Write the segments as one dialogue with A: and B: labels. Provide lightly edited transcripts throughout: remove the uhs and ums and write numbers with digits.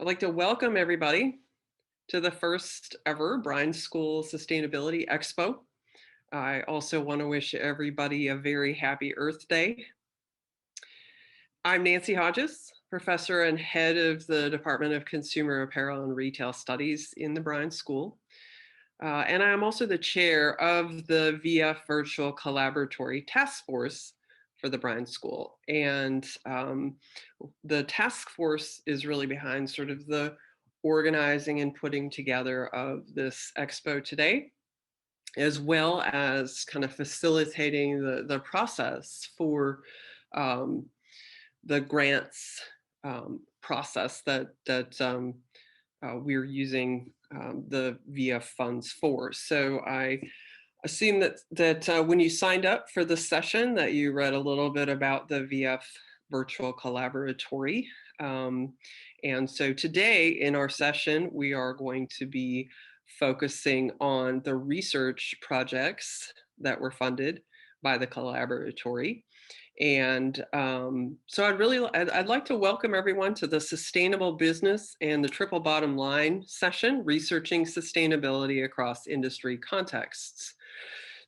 A: I'd like to welcome everybody to the first ever Bryan School Sustainability Expo. I also want to wish everybody a very happy Earth Day. I'm Nancy Hodges, professor and head of the Department of Consumer Apparel and Retail Studies in the Bryan School. And I'm also the chair of the VF Virtual Collaboratory Task Force for the Bryan School. And the task force is really behind sort of the organizing and putting together of this expo today, as well as kind of facilitating the process for the grants process that we're using the VF funds for. So I assume that when you signed up for this session that you read a little bit about the VF Virtual Collaboratory. And so today in our session, we are going to be focusing on the research projects that were funded by the collaboratory. And so I'd like to welcome everyone to the Sustainable Business and the Triple Bottom Line session, Researching Sustainability Across Industry Contexts.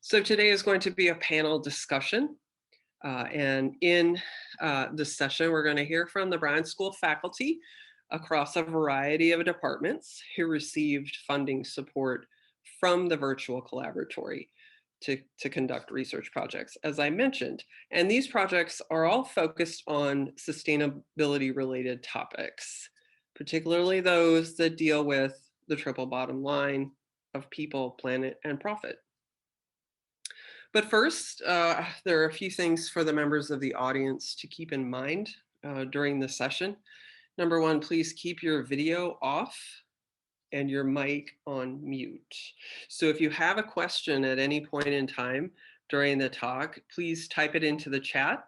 A: So today is going to be a panel discussion. And in this session, we're going to hear from the Bryan School faculty across a variety of departments who received funding support from the virtual collaboratory to conduct research projects, as I mentioned. And these projects are all focused on sustainability-related topics, particularly those that deal with the triple bottom line of people, planet, and profit. But first, there are a few things for the members of the audience to keep in mind during this session. Number one, please keep your video off and your mic on mute. So if you have a question at any point in time during the talk, please type it into the chat.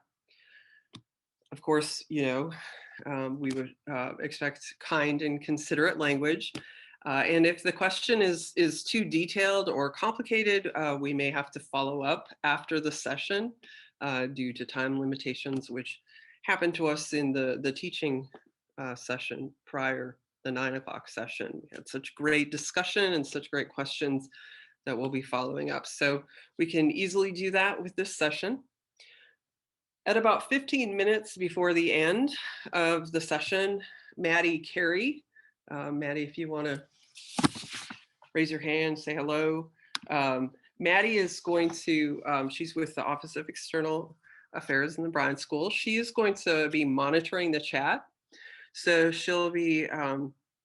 A: Of course, we would expect kind and considerate language. And if the question is too detailed or complicated, we may have to follow up after the session due to time limitations, which happened to us in the teaching session prior, the 9 o'clock session. We had such great discussion and such great questions that we'll be following up. So we can easily do that with this session. At about 15 minutes before the end of the session, Maddie Carey, Maddie, if you want to raise your hand, say hello. Maddie is going to, she's with the Office of External Affairs in the Bryan School. She is going to be monitoring the chat. So she'll be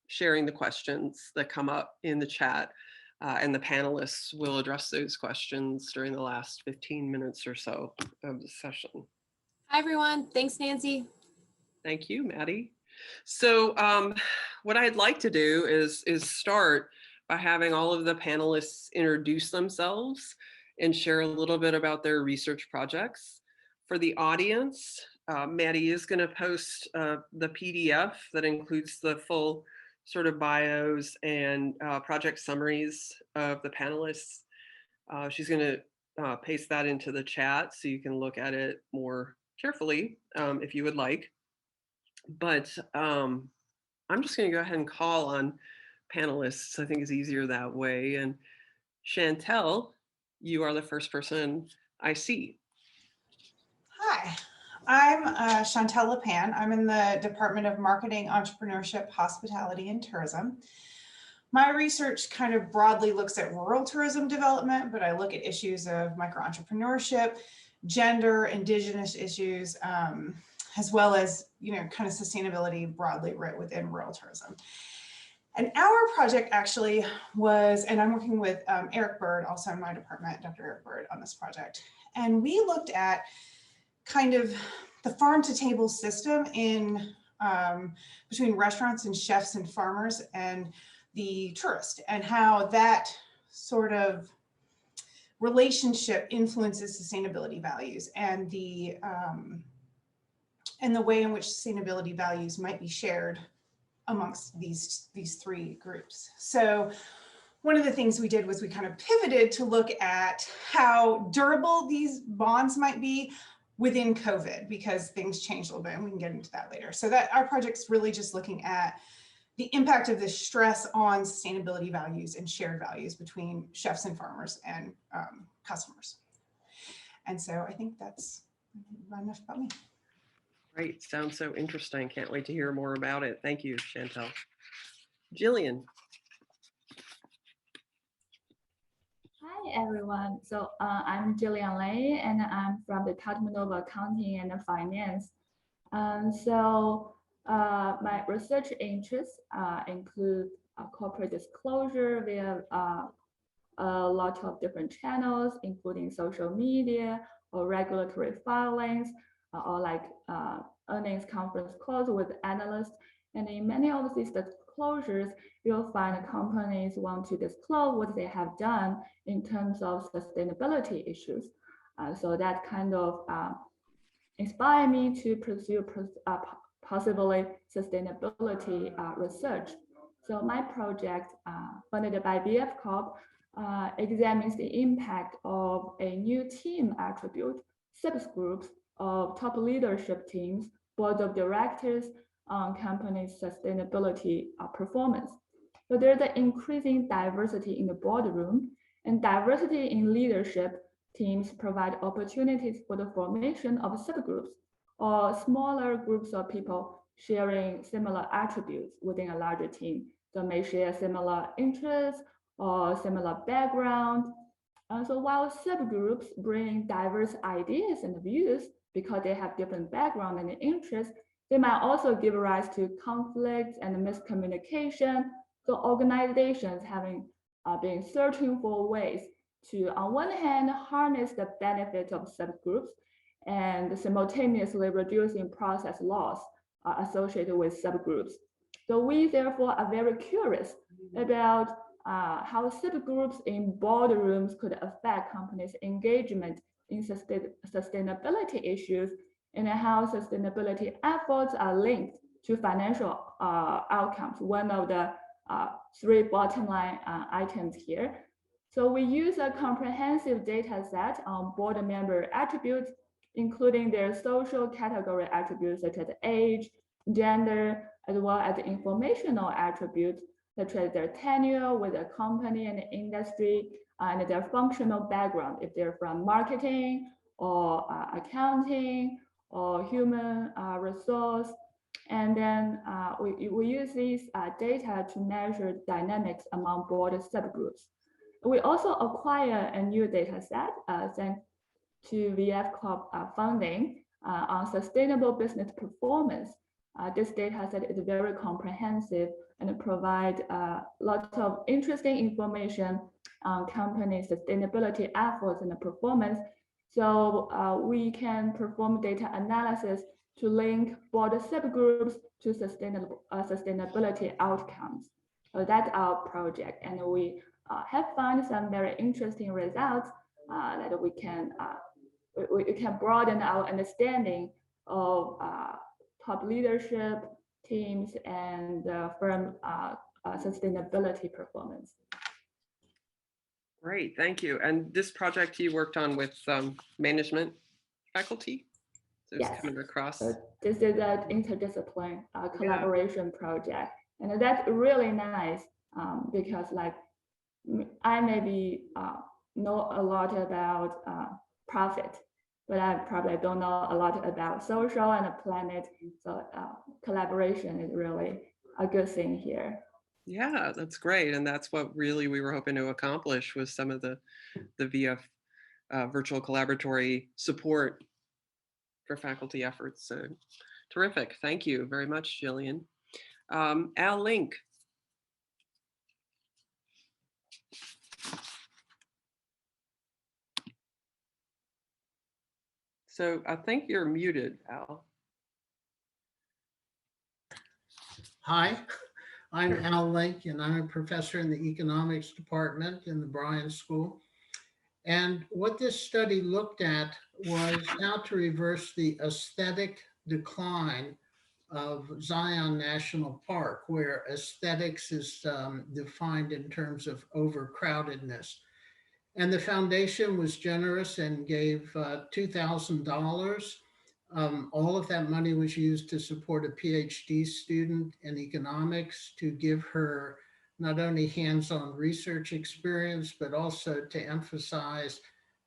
A: sharing the questions that come up in the chat, and the panelists will address those questions during the last 15 minutes or so of the session.
B: Hi, everyone. Thanks, Nancy.
A: Thank you, Maddie. So what I'd like to do is start by having all of the panelists introduce themselves and share a little bit about their research projects. For the audience, Maddie is going to post the PDF that includes the full sort of bios and project summaries of the panelists. She's going to paste that into the chat so you can look at it more carefully if you would like. But I'm just going to go ahead and call on panelists. I think it's easier that way. And Chantelle, you are the first person I see.
C: Hi, I'm Chantelle Lapan. I'm in the Department of Marketing, Entrepreneurship, Hospitality, and Tourism. My research kind of broadly looks at rural tourism development, but I look at issues of micro-entrepreneurship, gender, indigenous issues, as well as, kind of sustainability broadly right within rural tourism. And our project actually was, and I'm working with Eric Bird, also in my department, Dr. Eric Bird, on this project. And we looked at kind of the farm to table system in between restaurants and chefs and farmers and the tourist, and how that sort of relationship influences sustainability values and the way in which sustainability values might be shared amongst these three groups. So one of the things we did was we kind of pivoted to look at how durable these bonds might be within COVID, because things changed a little bit, and we can get into that later. So that our project's really just looking at the impact of this stress on sustainability values and shared values between chefs and farmers and customers. And so I think that's enough about me.
A: Great, sounds so interesting. Can't wait to hear more about it. Thank you, Chantelle. Gillian.
D: Hi, everyone. So I'm Julian Lay, and I'm from the Department of Accounting and Finance. My research interests include corporate disclosure via a lot of different channels, including social media or regulatory filings, or like earnings conference calls with analysts. And in many of these disclosures, you'll find companies want to disclose what they have done in terms of sustainability issues. So that kind of inspired me to pursue possibly sustainability research. So my project, funded by VF Corp, examines the impact of a new team attribute, subgroups of top leadership teams, board of directors on companies' sustainability performance. So there's an increasing diversity in the boardroom, and diversity in leadership teams provide opportunities for the formation of subgroups or smaller groups of people sharing similar attributes within a larger team that may share similar interests or similar background. So while subgroups bring diverse ideas and views because they have different background and interests, they might also give rise to conflicts and miscommunication. So organizations having been searching for ways to, on one hand, harness the benefits of subgroups and simultaneously reducing process loss associated with subgroups. So we therefore are very curious about how subgroups in boardrooms could affect companies' engagement in sustainability issues and how sustainability efforts are linked to financial outcomes, one of the three bottom line items here. So we use a comprehensive data set on board member attributes, including their social category attributes such as age, gender, as well as informational attributes such as their tenure with a company and industry, and their functional background, if they're from marketing or accounting or human resource. And then we use these data to measure dynamics among board subgroups. We also acquire a new data set thanks to VF Corp funding on sustainable business performance. This data set is very comprehensive and provide lots of interesting information on company sustainability efforts and performance. So we can perform data analysis to link board subgroups to sustainability outcomes. So that's our project, and we have found some very interesting results that we can broaden our understanding of top leadership teams and firm sustainability performance.
A: Great, thank you. And this project you worked on with management faculty? So it's
D: Yes.
A: coming across.
D: So this is an interdiscipline collaboration project. And that's really nice because like I maybe know a lot about profit, but I probably don't know a lot about social and the planet. So collaboration is really a good thing here.
A: Yeah, that's great. And that's what really we were hoping to accomplish with some of the VF Virtual Collaboratory support for faculty efforts. So terrific. Thank you very much, Gillian. Hal Link. So I think you're muted, Al.
E: Hi, I'm Hal Link, and I'm a professor in the economics department in the Bryan School. And what this study looked at was how to reverse the aesthetic decline of Zion National Park, where aesthetics is defined in terms of overcrowdedness. And the foundation was generous and gave $2,000 All of that money was used to support a PhD student in economics to give her not only hands-on research experience, but also to emphasize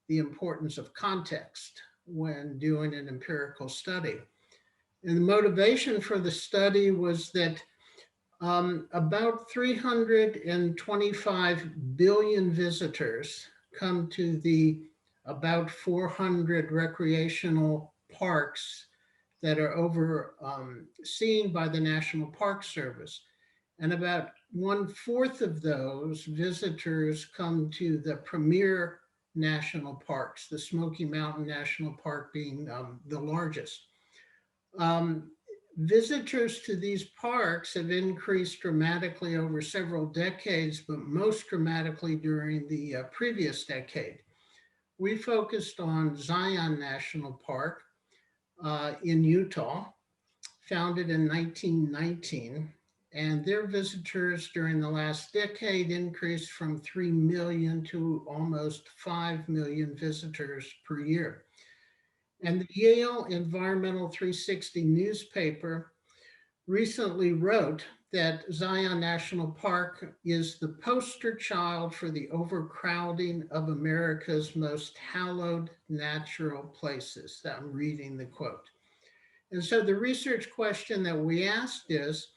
E: the importance of context when doing an empirical study. And the motivation for the study was that about 325 billion visitors come to the about 400 recreational parks that are overseen by the National Park Service. And about 1/4 of those visitors come to the premier national parks, the Smoky Mountain National Park being the largest. Visitors to these parks have increased dramatically over several decades, but most dramatically during the previous decade. We focused on Zion National Park in Utah, founded in 1919, and their visitors during the last decade increased from 3 million to almost 5 million visitors per year. And the Yale Environmental 360 newspaper recently wrote that Zion National Park is the poster child for the overcrowding of America's most hallowed natural places. I'm reading the quote. And so the research question that we asked is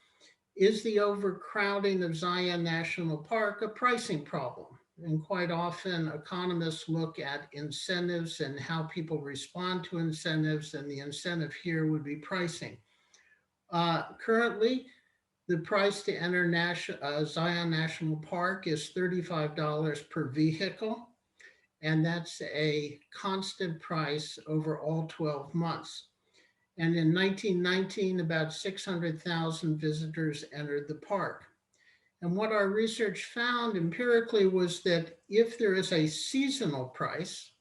E: the overcrowding of Zion National Park a pricing problem? And quite often economists look at incentives and how people respond to incentives, and the incentive here would be pricing. Currently, the price to enter Zion National Park is $35 per vehicle, and that's a constant price over all 12 months. And in 1919, about 600,000 visitors entered the park. And what our research found empirically was that if there is a seasonal price,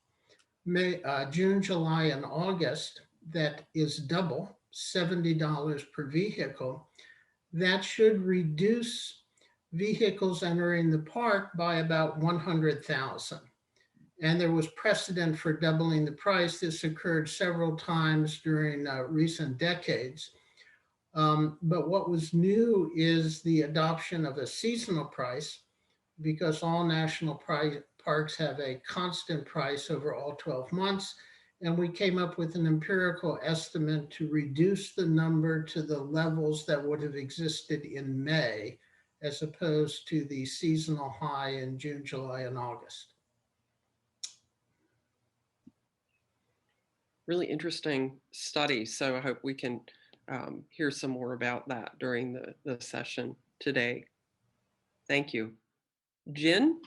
E: June, July, and August, that is double, $70 per vehicle, that should reduce vehicles entering the park by about 100,000. And there was precedent for doubling the price. This occurred several times during recent decades. But what was new is the adoption of a seasonal price, because all national parks have a constant price over all 12 months. And we came up with an empirical estimate to reduce the number to the levels that would have existed in May, as opposed to the seasonal high in June, July, and August.
A: Really interesting study. So I hope we can hear some more about that during the session today. Thank you. Jin,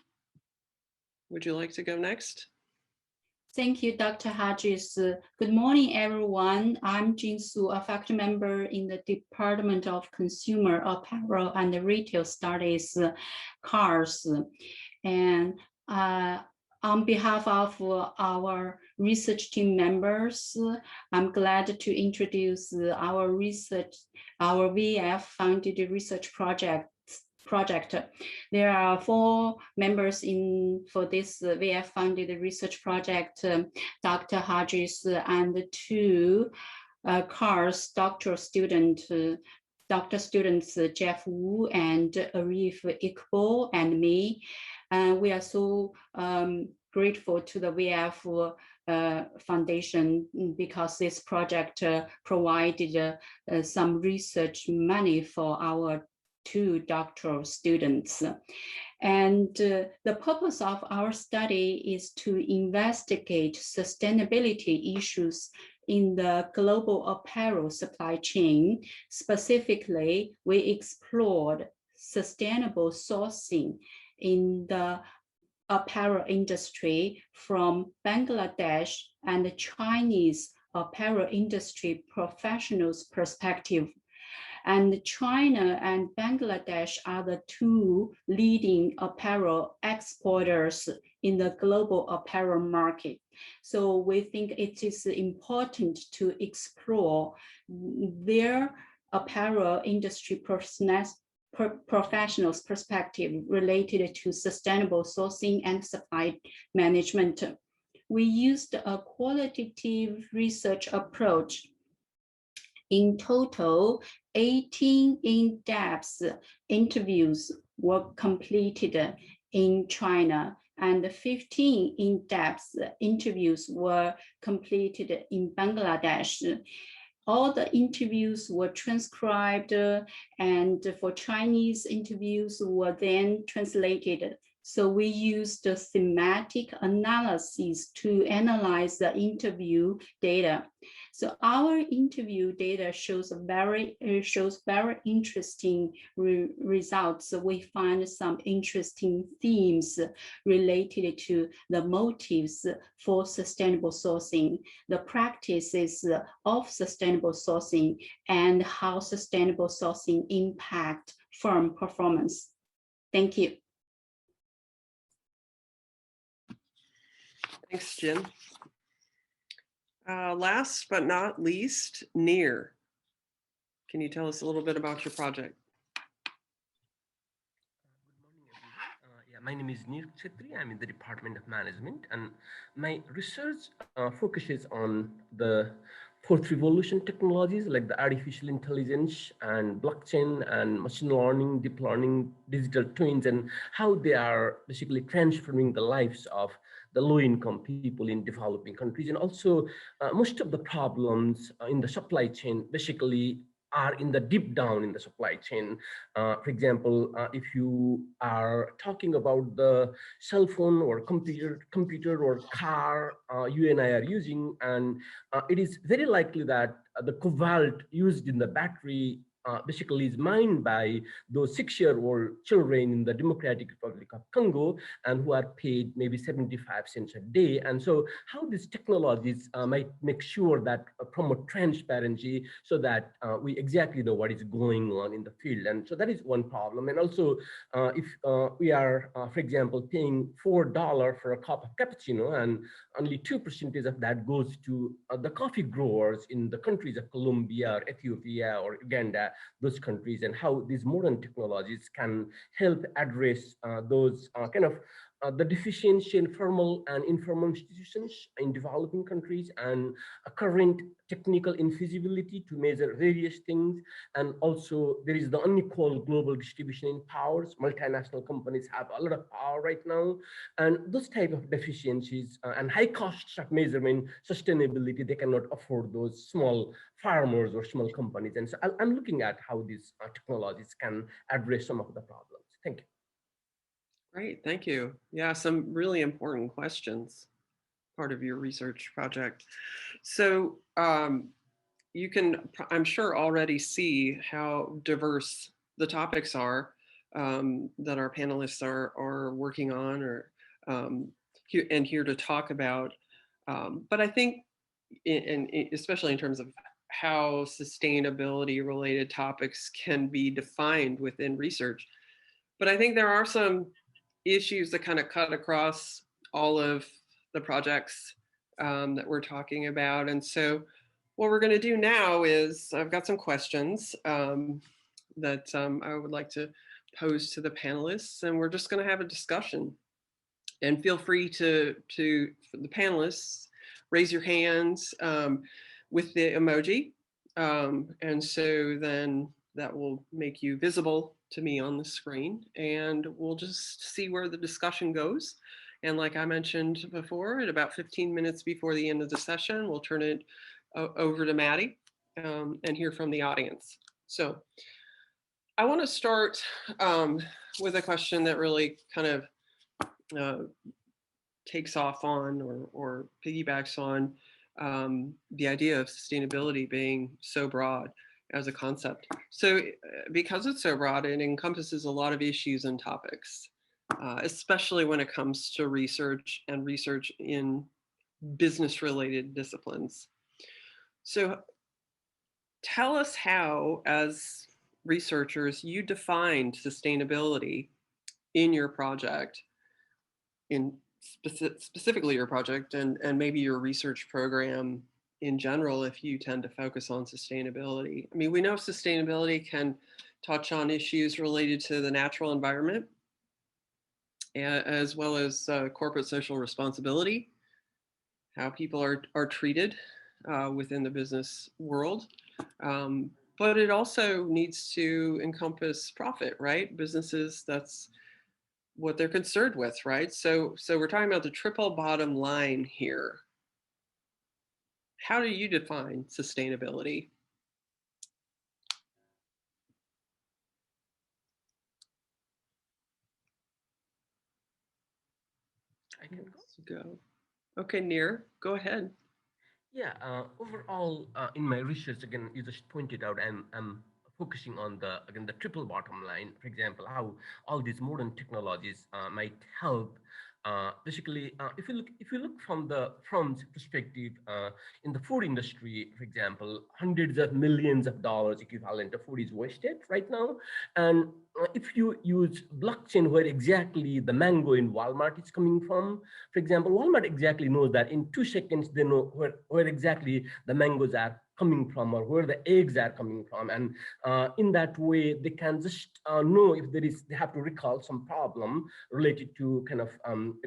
A: would you like to go next?
F: Thank you, Dr. Hodges. Good morning, everyone. I'm Jin Soo, a faculty member in the Department of Consumer Apparel and Retail Studies, CARS. And on behalf of our research team members, I'm glad to introduce our VF funded research project. There are 4 members for this VF funded research project, Dr. Hodges and 2 CARS doctoral students, Jeff Wu and Arif Iqbal and me. We are so grateful to the VF Foundation because this project provided some research money for our 2 doctoral students. And the purpose of our study is to investigate sustainability issues in the global apparel supply chain. Specifically, we explored sustainable sourcing in the apparel industry from Bangladesh and the Chinese apparel industry professionals' perspective. And China and Bangladesh are the 2 leading apparel exporters in the global apparel market. So we think it is important to explore their apparel industry professionals' perspective related to sustainable sourcing and supply management. we used a qualitative research approach. In total, 18 in-depth interviews were completed in China, and 15 in-depth interviews were completed in Bangladesh. All the interviews were transcribed, and for Chinese interviews were then translated. So we used the thematic analysis to analyze the interview data. So our interview data shows very interesting results. We find some interesting themes related to the motives for sustainable sourcing, the practices of sustainable sourcing, and how sustainable sourcing impact firm performance. Thank you.
A: Thanks, Jin. Last but not least, Neer. Can you tell us a little bit about your project?
G: Good morning, everyone. My name is Kshetri. I'm in the Department of Management, and my research focuses on the fourth revolution technologies like the artificial intelligence and blockchain and machine learning, deep learning, digital twins, and how they are basically transforming the lives of the low-income people in developing countries. And also most of the problems in the supply chain basically are in the deep down in the supply chain. For example, if you are talking about the cell phone or computer or car you and I are using, and it is very likely that the cobalt used in the battery basically is mined by those 6-year-old children in the Democratic Republic of Congo, and who are paid maybe 75 cents a day. And so how these technologies might make sure that promote transparency so that we exactly know what is going on in the field. And so that is one problem. And also if we are, for example, paying $4 for a cup of cappuccino, and only 2% of that goes to the coffee growers in the countries of Colombia or Ethiopia or Uganda, those countries, and how these modern technologies can help address those the deficiency in formal and informal institutions in developing countries, and a current technical infeasibility to measure various things. And also there is the unequal global distribution in powers. Multinational companies have a lot of power right now, and those type of deficiencies and high costs of measurement sustainability, they cannot afford those small farmers or small companies. And so I'm looking at how these technologies can address some of the problems. Thank you.
A: Great, thank you. Yeah, some really important questions, part of your research project. So you can, I'm sure, already see how diverse the topics are that our panelists are working on or here to talk about. But I think, especially in terms of how sustainability related topics can be defined within research, but I think there are some issues that kind of cut across all of the projects that we're talking about. And so what we're going to do now is I've got some questions that I would like to pose to the panelists, and we're just going to have a discussion. And feel free to for the panelists, raise your hands with the emoji. And so then that will make you visible to me on the screen, and we'll just see where the discussion goes. And like I mentioned before, at about 15 minutes before the end of the session, we'll turn it over to Maddie and hear from the audience. So I want to start with a question that really kind of takes off on or piggybacks on the idea of sustainability being so broad as a concept. So because it's so broad, it encompasses a lot of issues and topics, especially when it comes to research and research in business related disciplines. So tell us how, as researchers, you defined sustainability in your project, in specifically your project and maybe your research program in general, if you tend to focus on sustainability. I mean, we know sustainability can touch on issues related to the natural environment, as well as corporate social responsibility, how people are treated within the business world. But it also needs to encompass profit, right? Businesses, that's what they're concerned with, right? So we're talking about the triple bottom line here. How do you define sustainability?
G: I can go.
A: Let's go. Okay, Nir, go ahead.
G: Yeah, overall, in my research, again, you just pointed out, I'm focusing on again, the triple bottom line. For example, how all these modern technologies might help. Basically, if you look from the firm's perspective, in the food industry, for example, hundreds of millions of dollars equivalent of food is wasted right now. And if you use blockchain, where exactly the mango in Walmart is coming from, for example, Walmart exactly knows that in 2 seconds, they know where exactly the mangoes are coming from or where the eggs are coming from. And in that way, they can just know if they have to recall some problem related to kind of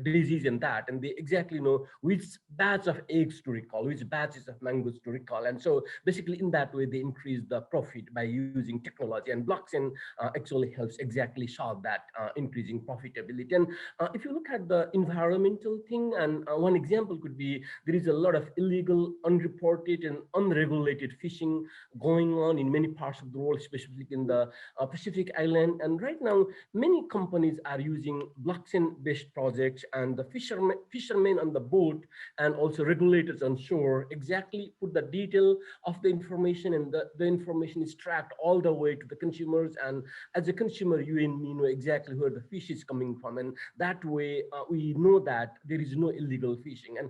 G: disease and that. And they exactly know which batch of eggs to recall, which batches of mangoes to recall. And so basically in that way, they increase the profit by using technology. And blockchain actually helps exactly solve that increasing profitability. And if you look at the environmental thing, and one example could be there is a lot of illegal, unreported, and unregulated fishing going on in many parts of the world, especially in the Pacific Island. And right now, many companies are using blockchain-based projects, and the fishermen on the boat and also regulators on shore exactly put the detail of the information, and the information is tracked all the way to the consumers. And as a consumer, you and me know exactly where the fish is coming from, and that way we know that there is no illegal fishing. And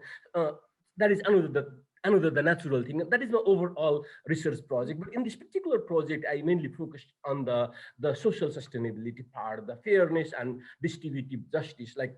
G: that is another the natural thing. That is my overall research project. But in this particular project, I mainly focused on the social sustainability part, the fairness and distributive justice. Like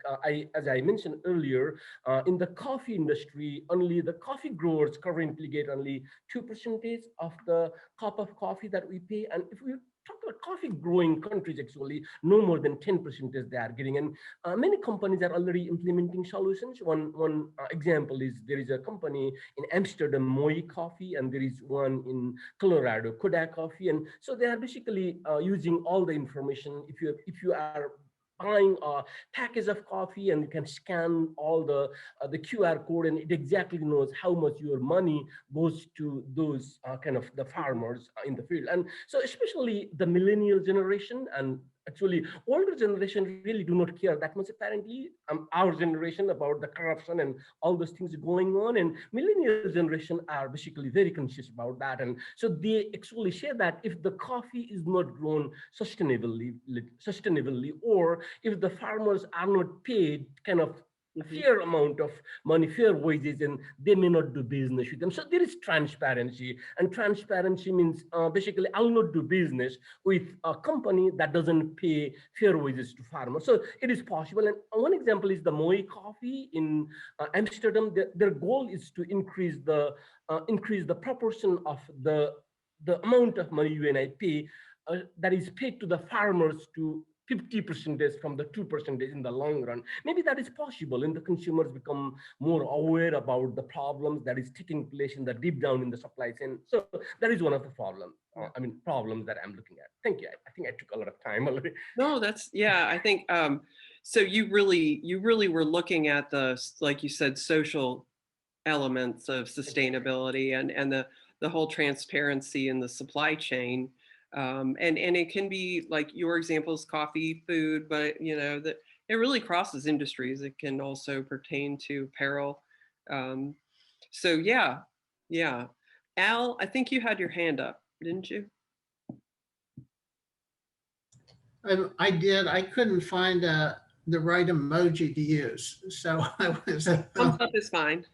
G: as I mentioned earlier, in the coffee industry, only the coffee growers currently get only 2% of the cup of coffee that we pay. And if we talk about coffee growing countries, actually no more than 10% they are getting. And many companies are already implementing solutions. One example is there is a company in Amsterdam, Moe Coffee, and there is one in Colorado, Kodak Coffee. And so they are basically using all the information. If you are buying a package of coffee, and you can scan all the QR code, and it exactly knows how much your money goes to those kind of the farmers in the field. And so especially the millennial generation, and actually older generation really do not care that much apparently, our generation, about the corruption and all those things going on. And millennial generation are basically very conscious about that. And so they actually say that if the coffee is not grown sustainably, or if the farmers are not paid kind of a fair amount of money, fair wages, and they may not do business with them. So there is transparency, and transparency means basically I'll not do business with a company that doesn't pay fair wages to farmers. So it is possible. And one example is the Moe Coffee in Amsterdam. Their goal is to increase the proportion of the amount of money you and I pay that is paid to the farmers to 50% from the 2% in the long run. Maybe that is possible, and the consumers become more aware about the problems that is taking place in the deep down in the supply chain. So that is one of the problems that I'm looking at. Thank you. I think I took a lot of time already.
A: No, that's, yeah, I think, so you really were looking at the, like you said, social elements of sustainability, and the whole transparency in the supply chain. And it can be like your examples, coffee, food, but that it really crosses industries. It can also pertain to apparel. So yeah. Al, I think you had your hand up, didn't you?
E: I did. I couldn't find the right emoji to use, so I was.
A: Thumbs up is fine.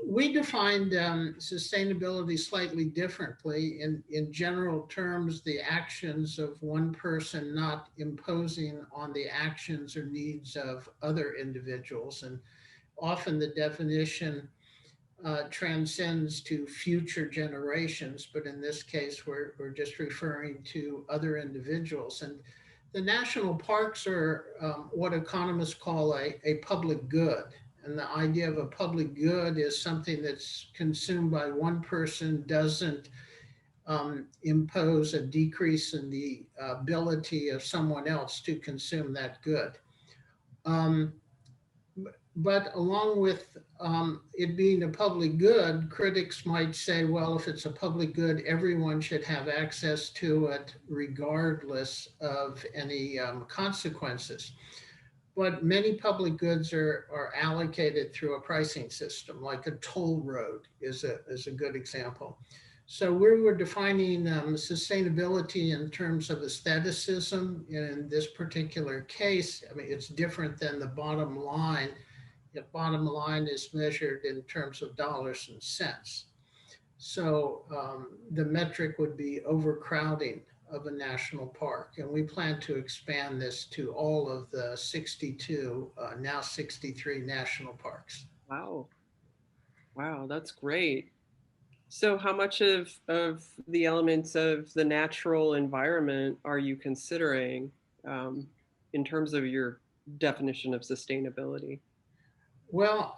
E: We defined sustainability slightly differently. In general terms, the actions of one person not imposing on the actions or needs of other individuals. And often the definition transcends to future generations, but in this case, we're just referring to other individuals. And the national parks are what economists call a public good. And the idea of a public good is something that's consumed by one person, doesn't impose a decrease in the ability of someone else to consume that good. But along with it being a public good, critics might say, well, if it's a public good, everyone should have access to it regardless of any consequences. But many public goods are allocated through a pricing system, like a toll road is a good example. So we were defining sustainability in terms of aestheticism. In this particular case, I mean, it's different than the bottom line. The bottom line is measured in terms of dollars and cents. So the metric would be overcrowding of a national park. And we plan to expand this to all of the 62, now 63 national parks.
A: Wow. Wow, that's great. So how much of the elements of the natural environment are you considering in terms of your definition of sustainability?
E: Well,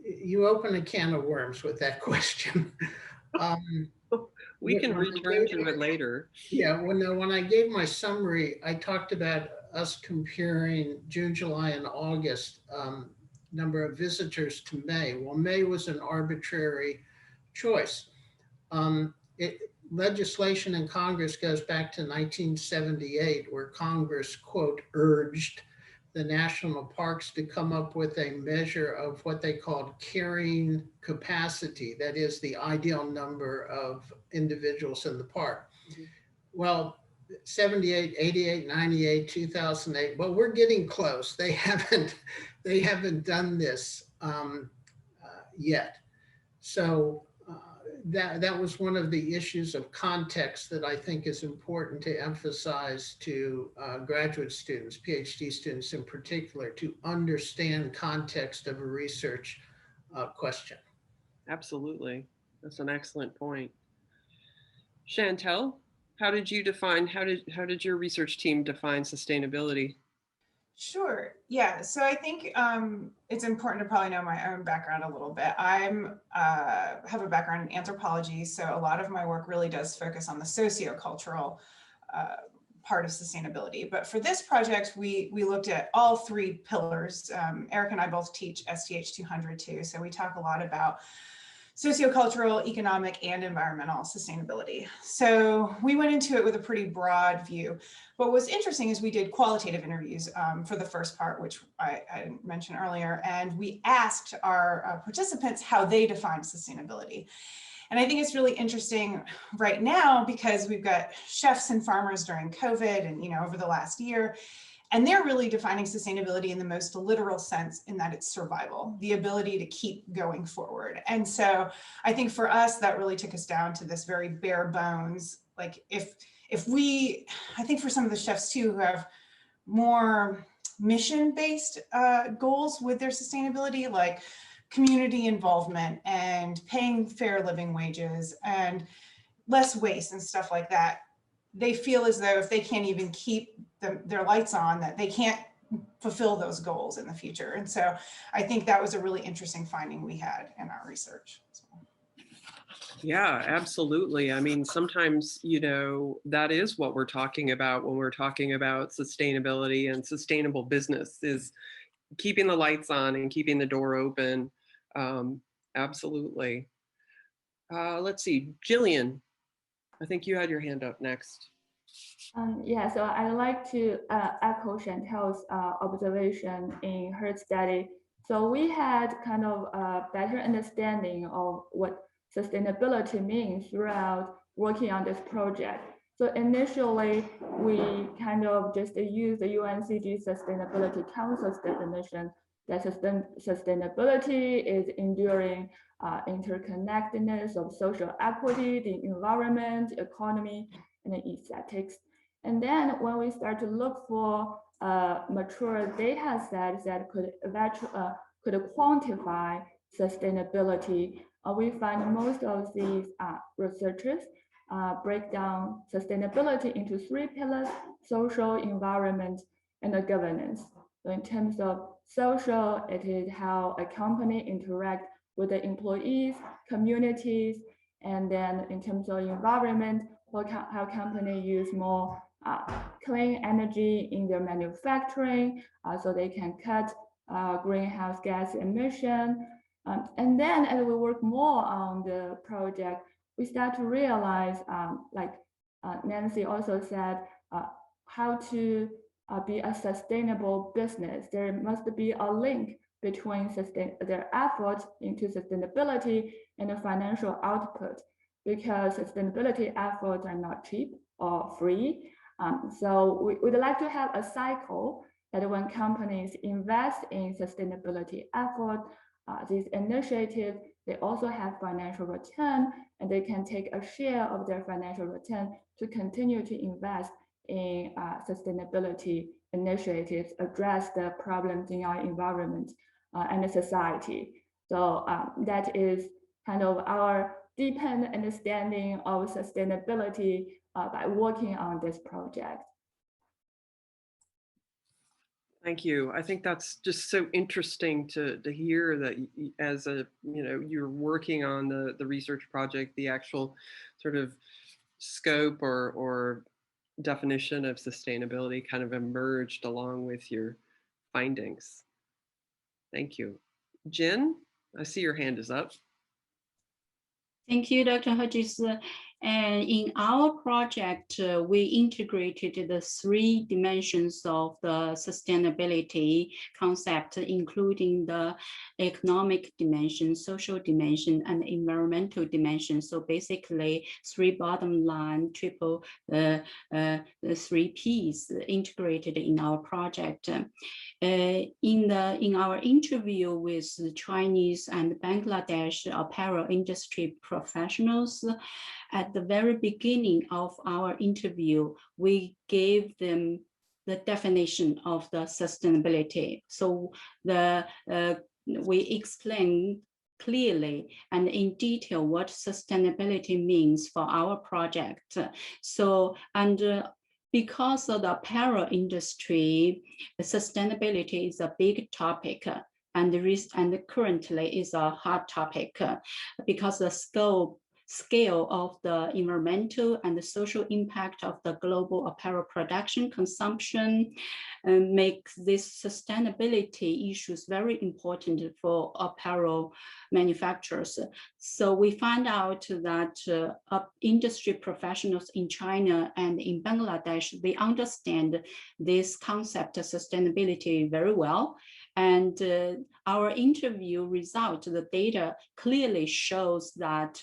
E: you open a can of worms with that question.
A: We can return to it later.
E: Yeah, when I gave my summary, I talked about us comparing June, July, and August number of visitors to May. Well, May was an arbitrary choice. Legislation in Congress goes back to 1978, where Congress, quote, urged the national parks to come up with a measure of what they called carrying capacity. That is the ideal number of individuals in the park. Mm-hmm. Well, 78, 88, 98, 2008, well, we're getting close. They haven't done this yet. So that was one of the issues of context that I think is important to emphasize to graduate students, PhD students in particular, to understand context of a research question.
A: Absolutely. That's an excellent point. Chantelle, how did your research team define sustainability?
C: Sure. Yeah. So I think it's important to probably know my own background a little bit. I'm have a background in anthropology, so a lot of my work really does focus on the sociocultural part of sustainability. But for this project, we looked at all three pillars. Eric and I both teach STH 200 too, so we talk a lot about sociocultural, economic, and environmental sustainability. So we went into it with a pretty broad view. But what's interesting is we did qualitative interviews for the first part, which I didn't mention earlier, and we asked our participants how they define sustainability. And I think it's really interesting right now because we've got chefs and farmers during COVID and over the last year. And they're really defining sustainability in the most literal sense in that it's survival, the ability to keep going forward. And so I think for us, that really took us down to this very bare bones. Like I think for some of the chefs too, who have more mission-based goals with their sustainability, like community involvement and paying fair living wages and less waste and stuff like that, they feel as though if they can't even keep their lights on, that they can't fulfill those goals in the future. And so I think that was a really interesting finding we had in our research.
A: Yeah, absolutely. I mean, sometimes, that is what we're talking about when we're talking about sustainability and sustainable business is keeping the lights on and keeping the door open. Absolutely. Let's see, Gillian, I think you had your hand up next.
D: Yeah, so I'd like to echo Chantelle's observation in her study. So we had kind of a better understanding of what sustainability means throughout working on this project. So initially, we kind of just used the UNCG Sustainability Council's definition that sustainability is enduring interconnectedness of social equity, the environment, economy, and the aesthetics. And then when we start to look for mature data sets that could quantify sustainability, we find most of these researchers break down sustainability into three pillars: social, environment, and governance. So in terms of social, it is how a company interact with the employees, communities, and then in terms of environment, how company use more clean energy in their manufacturing, so they can cut greenhouse gas emission. And then as we work more on the project, we start to realize, like Nancy also said, how to be a sustainable business. There must be a link between their efforts into sustainability and the financial output, because sustainability efforts are not cheap or free. So we would like to have a cycle that when companies invest in sustainability effort, these initiatives, they also have financial return, and they can take a share of their financial return to continue to invest in sustainability initiatives, address the problems in our environment and the society. So that is kind of our deepened understanding of sustainability by working on this project.
A: Thank you. I think that's just so interesting to hear that as a, you're working on the research project, the actual sort of scope or definition of sustainability kind of emerged along with your findings. Thank you. Jin, I see your hand is up.
F: Thank you, Dr. Hodges. And in our project, we integrated the 3 dimensions of the sustainability concept, including the economic dimension, social dimension, and environmental dimension. So basically, 3 bottom line, triple the 3 Ps integrated in our project. In our interview with Chinese and Bangladesh apparel industry professionals, at the very beginning of our interview, we gave them the definition of the sustainability. So we explained clearly and in detail what sustainability means for our project. So, because of the apparel industry, sustainability is a big topic, and currently is a hot topic because the scale of the environmental and the social impact of the global apparel production consumption makes these sustainability issues very important for apparel manufacturers. So we found out that industry professionals in China and in Bangladesh, they understand this concept of sustainability very well. And our interview result, the data clearly shows that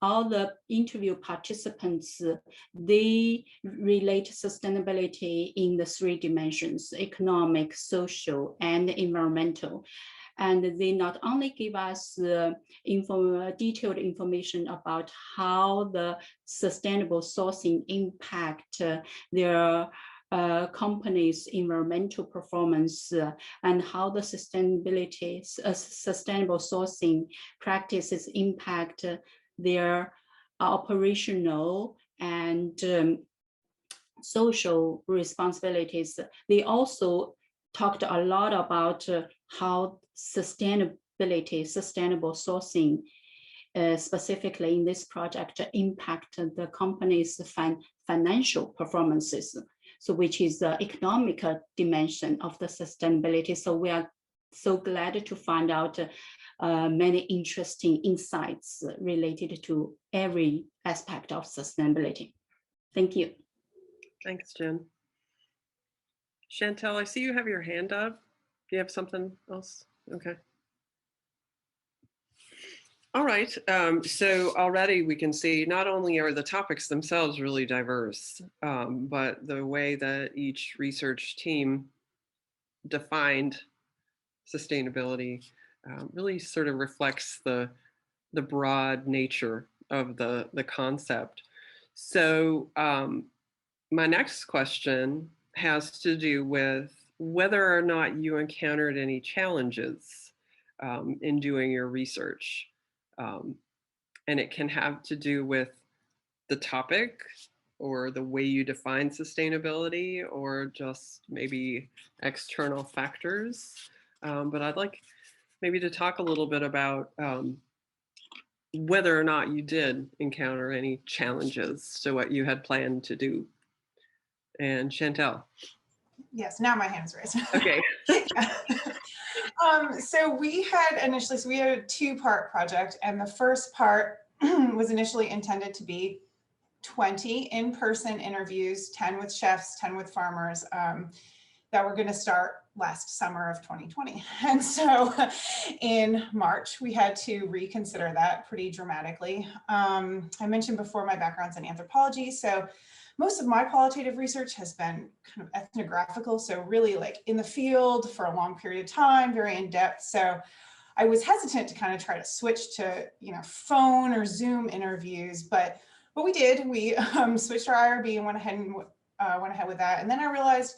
F: all the interview participants, they relate sustainability in the 3 dimensions: economic, social, and environmental. And they not only give us detailed information about how the sustainable sourcing impact their companies' environmental performance and how the sustainable sourcing practices impact their operational and social responsibilities. They also talked a lot about how sustainable sourcing, specifically in this project, impact the company's financial performances. So which is the economic dimension of the sustainability. So we are so glad to find out many interesting insights related to every aspect of sustainability. Thank you.
A: Thanks, Jen. Chantelle, I see you have your hand up. Do you have something else? Okay. All right, so already we can see not only are the topics themselves really diverse, but the way that each research team defined sustainability really sort of reflects the broad nature of the concept. So my next question has to do with whether or not you encountered any challenges in doing your research. And it can have to do with the topic, or the way you define sustainability, or just maybe external factors. But I'd like maybe to talk a little bit about whether or not you did encounter any challenges to what you had planned to do. And Chantelle.
C: Yes, now my hand's raised.
A: Okay.
C: So we had a two-part project, and the first part was initially intended to be 20 in-person interviews, 10 with chefs, 10 with farmers, that were going to start last summer of 2020. And so in March, we had to reconsider that pretty dramatically. I mentioned before my background's in anthropology, so most of my qualitative research has been kind of ethnographical, so really like in the field for a long period of time, very in depth. So I was hesitant to kind of try to switch to, phone or Zoom interviews, but we did. We switched our IRB and went ahead with that. And then I realized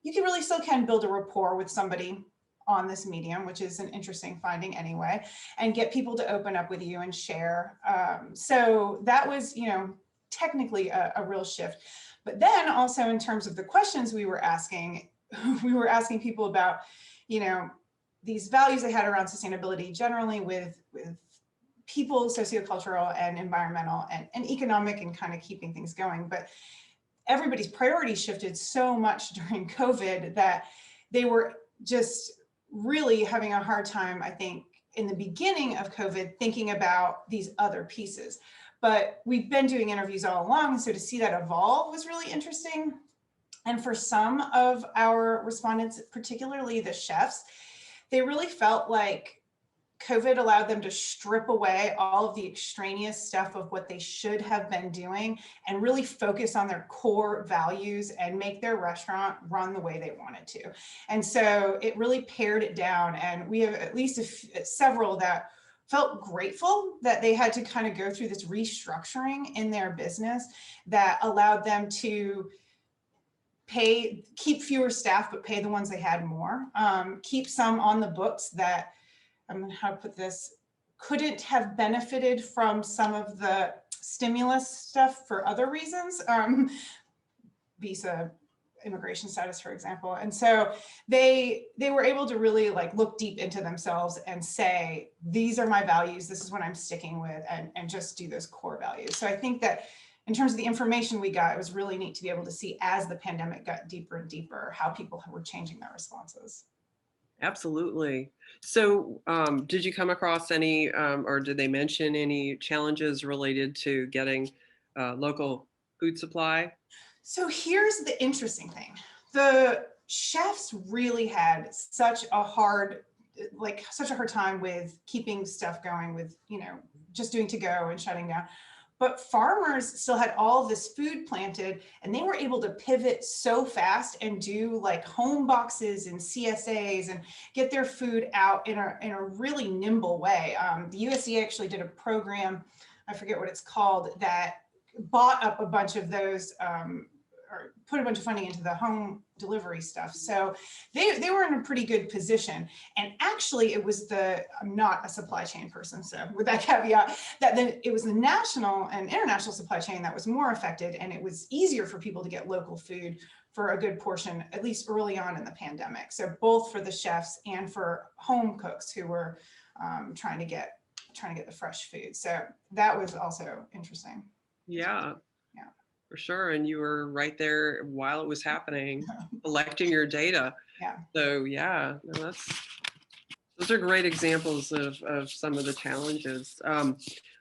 C: you can build a rapport with somebody on this medium, which is an interesting finding anyway, and get people to open up with you and share. So that was, technically a real shift. But then also in terms of the questions we were asking people about, these values they had around sustainability generally with people, sociocultural and environmental and economic, and kind of keeping things going. But everybody's priorities shifted so much during COVID that they were just really having a hard time, I think, in the beginning of COVID, thinking about these other pieces. But we've been doing interviews all along, so to see that evolve was really interesting. And for some of our respondents, particularly the chefs, they really felt like COVID allowed them to strip away all of the extraneous stuff of what they should have been doing and really focus on their core values and make their restaurant run the way they wanted to. And so it really pared it down. And we have at least several that felt grateful that they had to kind of go through this restructuring in their business that allowed them to keep fewer staff, but pay the ones they had more, keep some on the books that, how to put this, couldn't have benefited from some of the stimulus stuff for other reasons, visa, immigration status, for example. And so they were able to really look deep into themselves and say, these are my values, this is what I'm sticking with, and just do those core values. So I think that in terms of the information we got, it was really neat to be able to see as the pandemic got deeper and deeper, how people were changing their responses.
A: Absolutely. So did you come across any, or did they mention any challenges related to getting local food supply?
C: So here's the interesting thing. The chefs really had such a hard time with keeping stuff going, with, just doing to go and shutting down. But farmers still had all this food planted, and they were able to pivot so fast and do home boxes and CSAs and get their food out in a really nimble way. The USDA actually did a program, I forget what it's called, that bought up a bunch of those, or put a bunch of funding into the home delivery stuff. So they were in a pretty good position. And actually I'm not a supply chain person, so with that caveat, it was the national and international supply chain that was more affected, and it was easier for people to get local food for a good portion, at least early on in the pandemic. So both for the chefs and for home cooks who were trying to get the fresh food. So that was also interesting.
A: Yeah. For sure. And you were right there while it was happening, collecting your data.
C: Yeah.
A: So yeah, no, those are great examples of some of the challenges.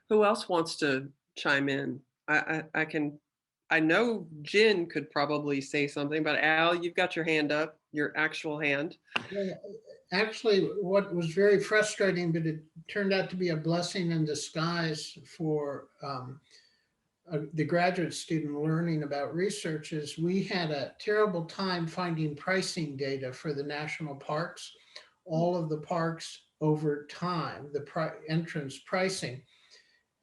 A: Who else wants to chime in? I know Jin could probably say something, but Al, you've got your hand up, your actual hand.
E: Yeah, actually, what was very frustrating, but it turned out to be a blessing in disguise for the graduate student learning about research, is we had a terrible time finding pricing data for the national parks, all of the parks over time, the entrance pricing.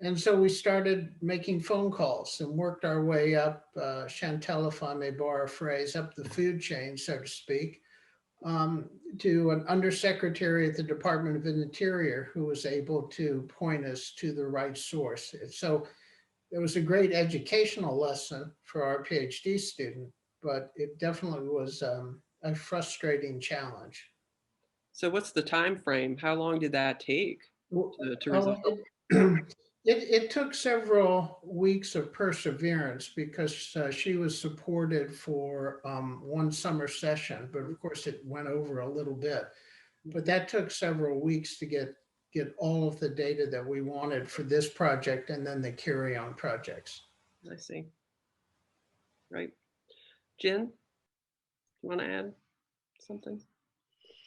E: And so we started making phone calls and worked our way up, Chantelle, if I may borrow a phrase, up the food chain, so to speak, to an undersecretary at the Department of Interior who was able to point us to the right source. So it was a great educational lesson for our PhD student, but it definitely was a frustrating challenge.
A: So what's the time frame? How long did that take to resolve?
E: It took several weeks of perseverance because she was supported for one summer session, but of course it went over a little bit. But that took several weeks to get all of the data that we wanted for this project and then the carry-on projects.
A: I see. Right. Jin, you want to add something?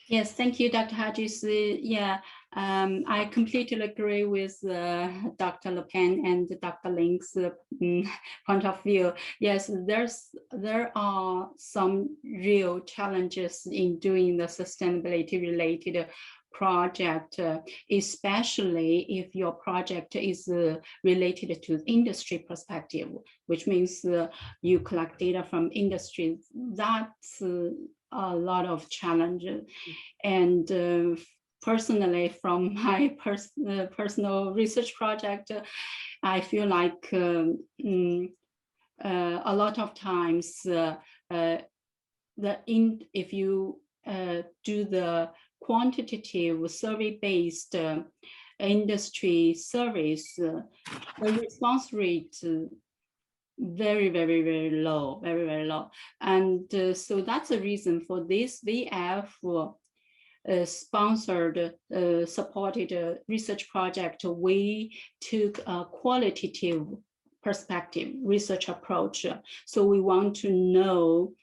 F: Yes, thank you, Dr. Hodges. Yeah, I completely agree with Dr. Lapan and Dr. Link's point of view. Yes, there are some real challenges in doing the sustainability related project, especially if your project is related to industry perspective, which means you collect data from industry. That's a lot of challenges. And personally, from my personal research project, I feel like a lot of times if you do the quantitative survey-based industry surveys, the response rate very low, very low. And so that's the reason for this VF sponsored, supported research project. We took a qualitative perspective research approach. So we want to know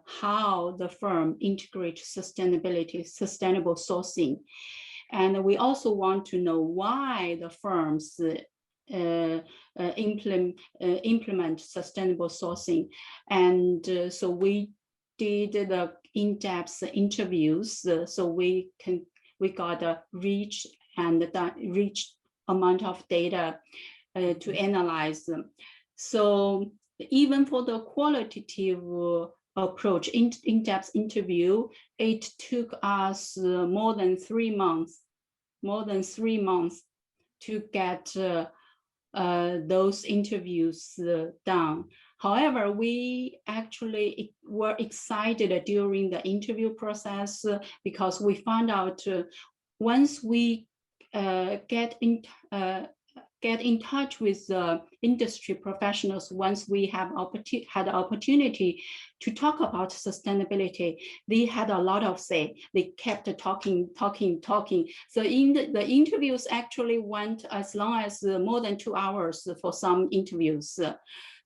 F: how the firm integrates sustainability, sustainable sourcing. And we also want to know why the firms implement sustainable sourcing. And so we did the in-depth interviews, so we got a rich amount of data to analyze them. So even for the qualitative approach, in-depth interview, it took us more than 3 months to get those interviews done. However, we actually were excited during the interview process because we found out once we get in touch with industry professionals, once we have had the opportunity to talk about sustainability, they had a lot of say. They kept talking. So in the interviews actually went as long as more than 2 hours for some interviews.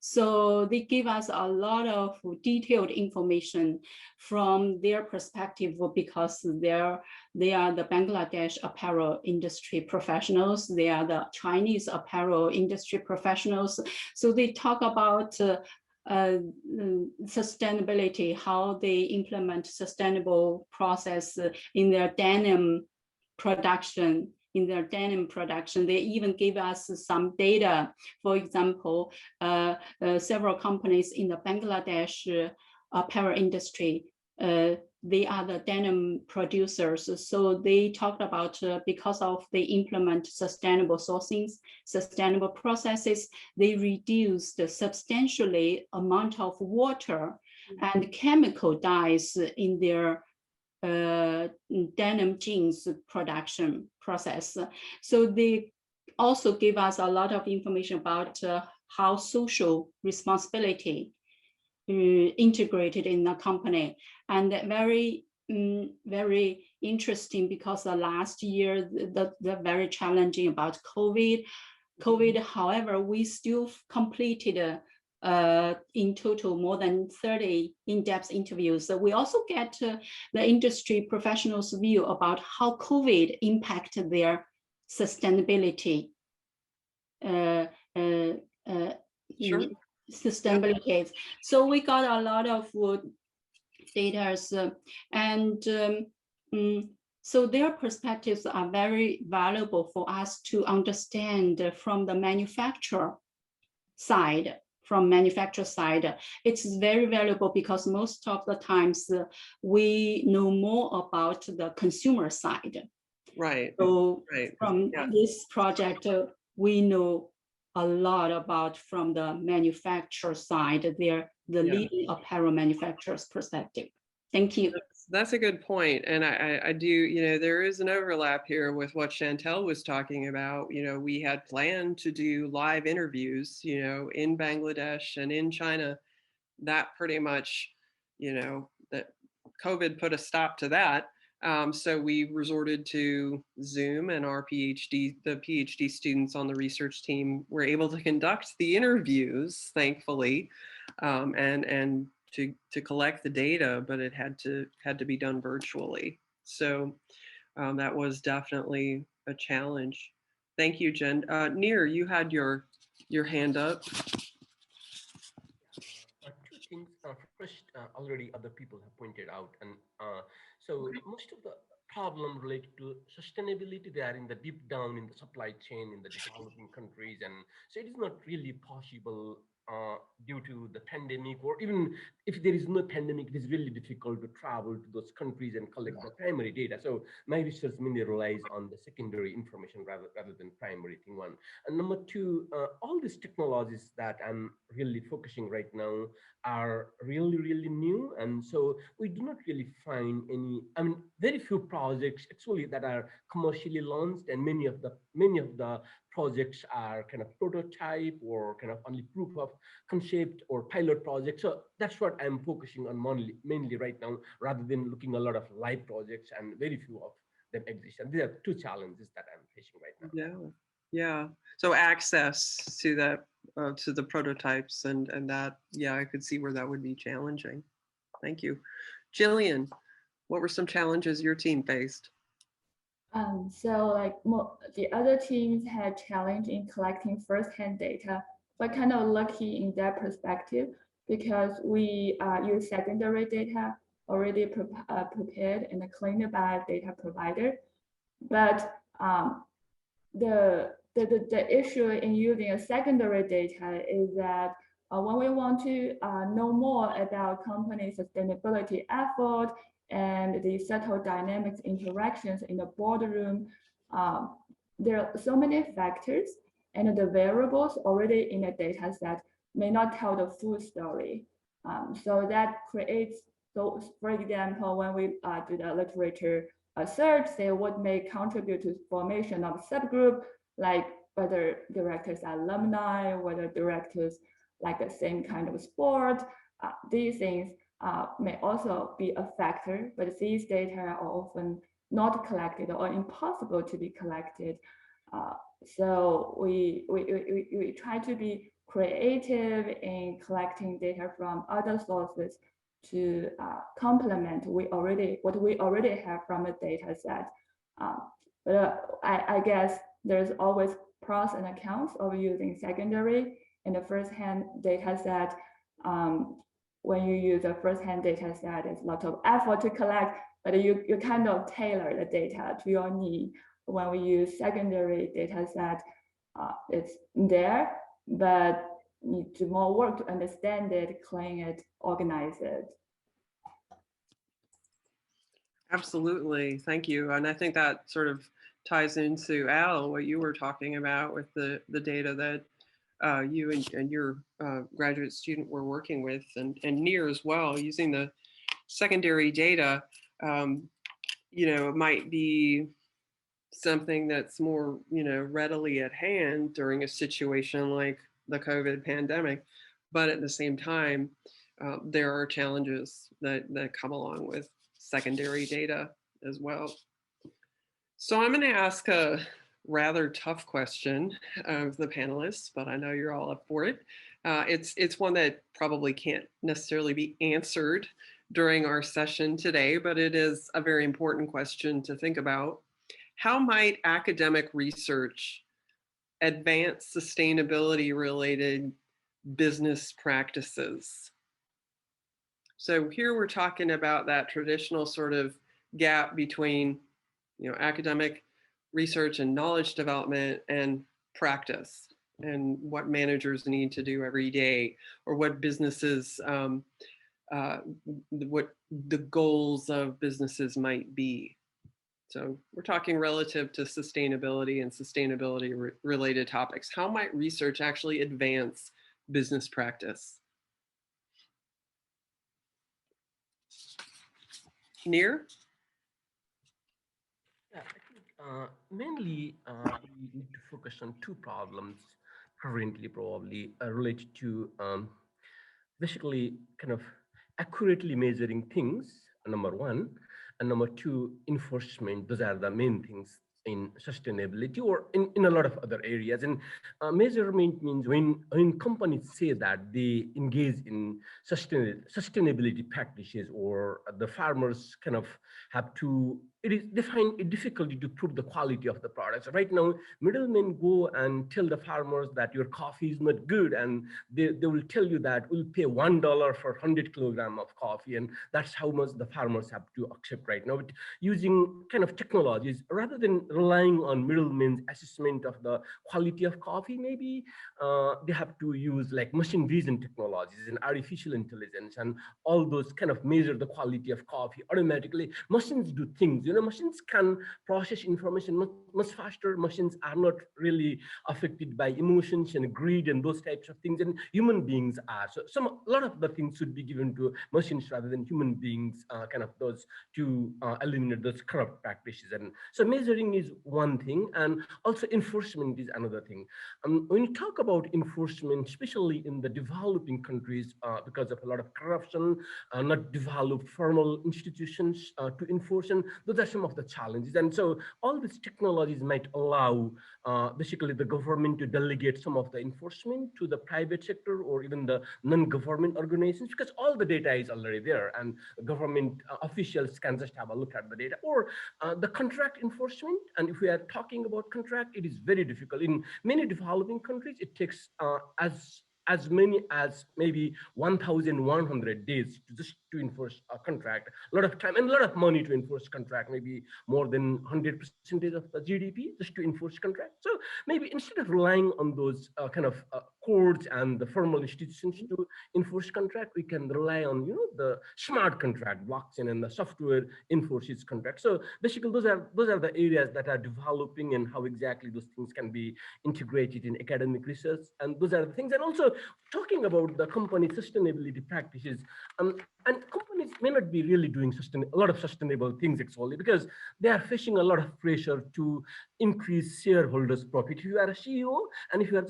F: So they give us a lot of detailed information from their perspective because they are the Bangladesh apparel industry professionals. They are the Chinese apparel industry professionals. So they talk about sustainability, how they implement sustainable process in their denim production. They even give us some data. For example, several companies in the Bangladesh apparel industry, they are the denim producers. So they talked about because of they implement sustainable sourcings, sustainable processes, they reduced substantially amount of water and chemical dyes in their denim jeans production process. So they also give us a lot of information about how social responsibility integrated in the company. And very interesting because the last year, the very challenging about COVID. However, we still completed in total more than 30 in-depth interviews. So we also get the industry professionals' view about how COVID impacted their sustainability.
A: Sure.
F: Sustainability. Yep. So we got a lot of data, and so their perspectives are very valuable for us to understand from the manufacturer side. It's very valuable because most of the times we know more about the consumer side.
A: Right.
F: So from this project, we know a lot about from the manufacturer side, the leading apparel manufacturer's perspective. Thank you.
A: That's a good point. And I do, you know, there is an overlap here with what Chantelle was talking about. You know, we had planned to do live interviews, you know, in Bangladesh and in China. That pretty much, you know, that COVID put a stop to that. So we resorted to Zoom, and our the PhD students on the research team were able to conduct the interviews, thankfully, and to collect the data, but it had to be done virtually. So that was definitely a challenge. Thank you, Jen. Nir, you had your hand up.
G: Two things. First, already other people have pointed out, and so most of the problem related to sustainability, they are in the deep down in the supply chain in the developing countries, and so it is not really possible due to the pandemic, or even if there is no pandemic, it is really difficult to travel to those countries and collect the primary data. So my research mainly relies on the secondary information rather than primary thing one. And number two, all these technologies that I'm really focusing right now are really new, and so we do not really find any, I mean, very few projects actually that are commercially launched, and many of the projects are kind of prototype or kind of only proof of concept or pilot projects. So that's what I'm focusing on mainly right now, rather than looking a lot of live projects, and very few of them exist. And these are two challenges that I'm facing right now.
A: Yeah. So access to that, to the prototypes and that, yeah, I could see where that would be challenging. Thank you. Gillian, what were some challenges your team faced?
D: So like the other teams had challenge in collecting firsthand data, but kind of lucky in that perspective because we use secondary data already prepared and cleaned by data provider. But the issue in using a secondary data is that when we want to know more about company sustainability effort and the subtle dynamics interactions in the boardroom, there are so many factors, and the variables already in the data set may not tell the full story. So that creates, so for example, when we do the literature search, say what may contribute to formation of subgroup, like whether directors are alumni, whether directors like the same kind of sport, these things may also be a factor, but these data are often not collected or impossible to be collected. So we try to be creative in collecting data from other sources to complement what we already have from a data set. But I guess there's always pros and cons of using secondary and the first-hand data set. When you use a first-hand data set, it's a lot of effort to collect, but you kind of tailor the data to your need. When we use secondary data set, it's there, but need to more work to understand it, clean it, organize it.
A: Absolutely, thank you. And I think that sort of ties into Al, what you were talking about with the data that you and your graduate student were working with, and Nir as well, using the secondary data. You know, it might be something that's more, you know, readily at hand during a situation like the COVID pandemic, but at the same time, there are challenges that come along with secondary data as well. So I'm going to ask a rather tough question of the panelists, but I know you're all up for it. It's one that probably can't necessarily be answered during our session today, but it is a very important question to think about. How might academic research advance sustainability-related business practices? So here we're talking about that traditional sort of gap between, you know, academic research and knowledge development and practice, and what managers need to do every day, or what businesses, what the goals of businesses might be. So we're talking relative to sustainability and sustainability-related topics. How might research actually advance business practice? Near?
G: Yeah, I think mainly we need to focus on two problems currently, probably related to basically kind of accurately measuring things, number one, and number two, enforcement. Those are the main things in sustainability or in a lot of other areas. And measurement means when companies say that they engage in sustainability practices, or the farmers kind of have to, they find it difficult to prove the quality of the products. Right now, middlemen go and tell the farmers that your coffee is not good, and they will tell you that we'll pay $1 for 100 kilogram of coffee, and that's how much the farmers have to accept right now. But using kind of technologies, rather than relying on middlemen's assessment of the quality of coffee, maybe they have to use like machine vision technologies and artificial intelligence and all those kind of measure the quality of coffee automatically. Machines do things, machines can process information much faster. Machines are not really affected by emotions and greed and those types of things, and human beings are. So a lot of the things should be given to machines rather than human beings, kind of those to eliminate those corrupt practices. And so measuring is one thing, and also enforcement is another thing. When you talk about enforcement, especially in the developing countries, because of a lot of corruption, not developed formal institutions to enforce, and those are some of the challenges. And so all these technologies might allow basically the government to delegate some of the enforcement to the private sector or even the non-government organizations, because all the data is already there and government officials can just have a look at the data. Or the contract enforcement, and if we are talking about contract, it is very difficult. In many developing countries, it takes as many as maybe 1,100 days to enforce a contract. A lot of time and a lot of money to enforce contract, maybe more than 100% of the GDP just to enforce contract. So maybe instead of relying on those kind of courts and the formal institutions to enforce contract, we can rely on the smart contract, blockchain, and the software enforces contract. So basically, those are the areas that are developing, and how exactly those things can be integrated in academic research. And those are the things. And also talking about the company sustainability practices, and companies may not be really doing a lot of sustainable things actually, because they are facing a lot of pressure to increase shareholders' profit. If you are a CEO and if you are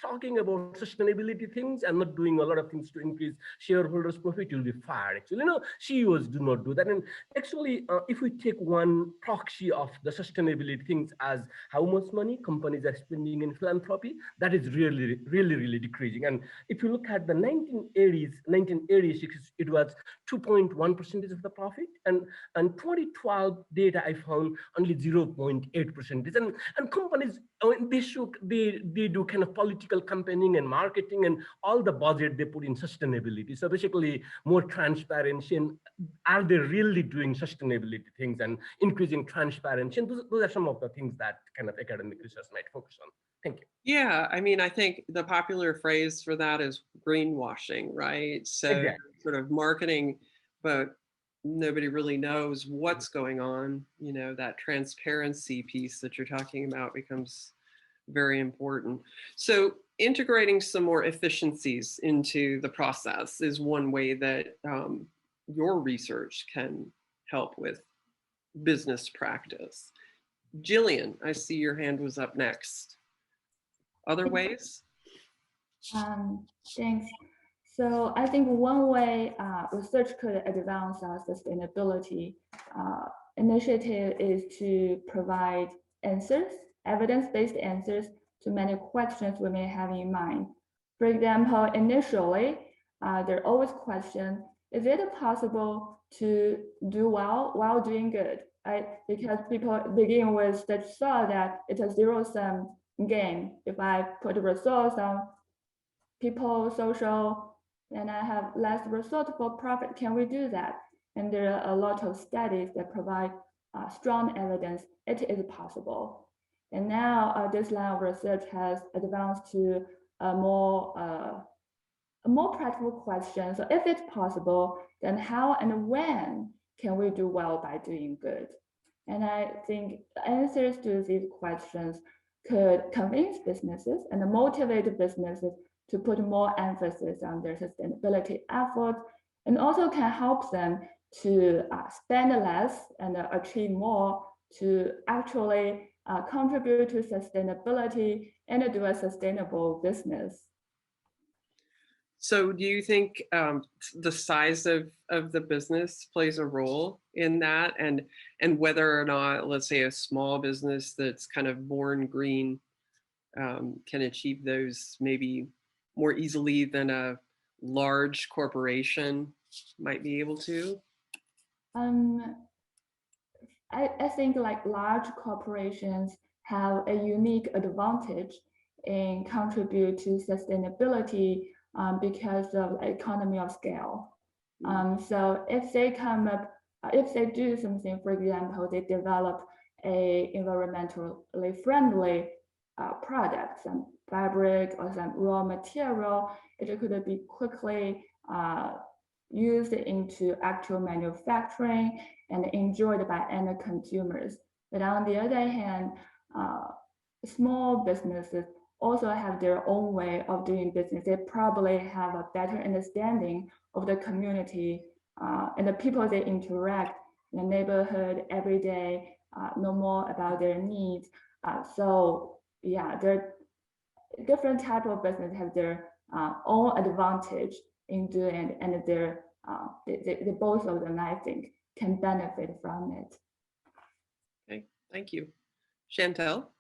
G: talking about sustainability things and not doing a lot of things to increase shareholders' profit, you'll be fired. Actually, CEOs do not do that. And actually, if we take one proxy of the sustainability things as how much money companies are spending in philanthropy, that is really, really, really decreasing. And if you look at the 1986, it was 2.1% of the profit, and 2012 data I found only 0.8%. And companies, they do kind of political campaigning and marketing, and all the budget they put in sustainability. So basically more transparency, and are they really doing sustainability things and increasing transparency? And those are some of the things that kind of academic research might focus on. Thank you.
A: Yeah, I mean, I think the popular phrase for that is greenwashing, right? So
G: Exactly.
A: Sort of marketing, but nobody really knows what's going on. That transparency piece that you're talking about becomes very important. So integrating some more efficiencies into the process is one way that your research can help with business practice. Gillian, I see your hand was up next. Other ways?
D: Thanks. So I think one way research could advance our sustainability initiative is to provide answers, evidence-based answers to many questions we may have in mind. For example, initially, there always question, is it possible to do well while doing good? Right? Because people begin with such thought that it's a zero-sum game. If I put results on people, social, and I have less result for profit, can we do that? And there are a lot of studies that provide strong evidence it is possible. And now this line of research has advanced to a more practical question. So if it's possible, then how and when can we do well by doing good? And I think the answers to these questions could convince businesses and motivate businesses to put more emphasis on their sustainability efforts, and also can help them to spend less and achieve more to actually contribute to sustainability and do a sustainable business.
A: So do you think the size of the business plays a role in that, and whether or not, let's say, a small business that's kind of born green can achieve those maybe more easily than a large corporation might be able to?
D: I think like large corporations have a unique advantage in contribute to sustainability because of economy of scale. So if they come up, if they do something, for example, they develop a environmentally friendly product, some fabric or some raw material, it could be quickly used into actual manufacturing and enjoyed by end consumers. But on the other hand, small businesses also have their own way of doing business. They probably have a better understanding of the community and the people they interact in the neighborhood every day, know more about their needs. So yeah, there different type of business have their own advantage in doing, and their they both of them, I think, can benefit from it.
A: Okay, thank you. Chantelle?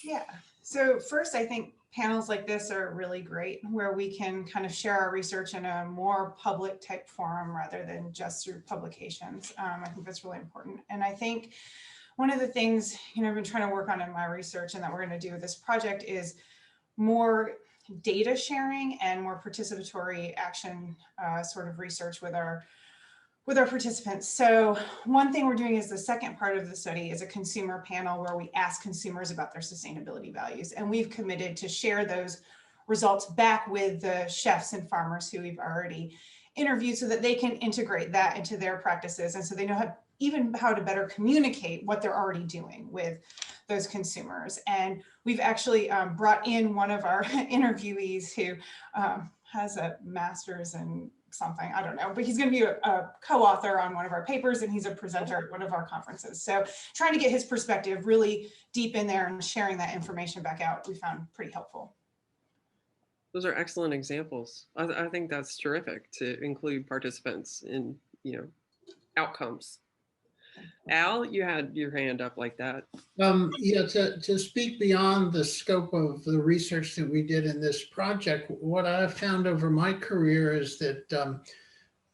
C: Yeah, so first, I think panels like this are really great, where we can kind of share our research in a more public type forum rather than just through publications. I think that's really important. And I think one of the things, I've been trying to work on in my research and that we're going to do with this project is more data sharing and more participatory action sort of research with our participants. So one thing we're doing is the second part of the study is a consumer panel where we ask consumers about their sustainability values. And we've committed to share those results back with the chefs and farmers who we've already interviewed so that they can integrate that into their practices. And so they know how to better communicate what they're already doing with those consumers. And we've actually brought in one of our interviewees who has a master's in something, I don't know, but he's going to be a co-author on one of our papers, and he's a presenter at one of our conferences. So trying to get his perspective really deep in there and sharing that information back out, we found pretty helpful.
A: Those are excellent examples. I think that's terrific to include participants in, outcomes. Al, you had your hand up like that.
E: Yeah, to speak beyond the scope of the research that we did in this project, what I've found over my career is that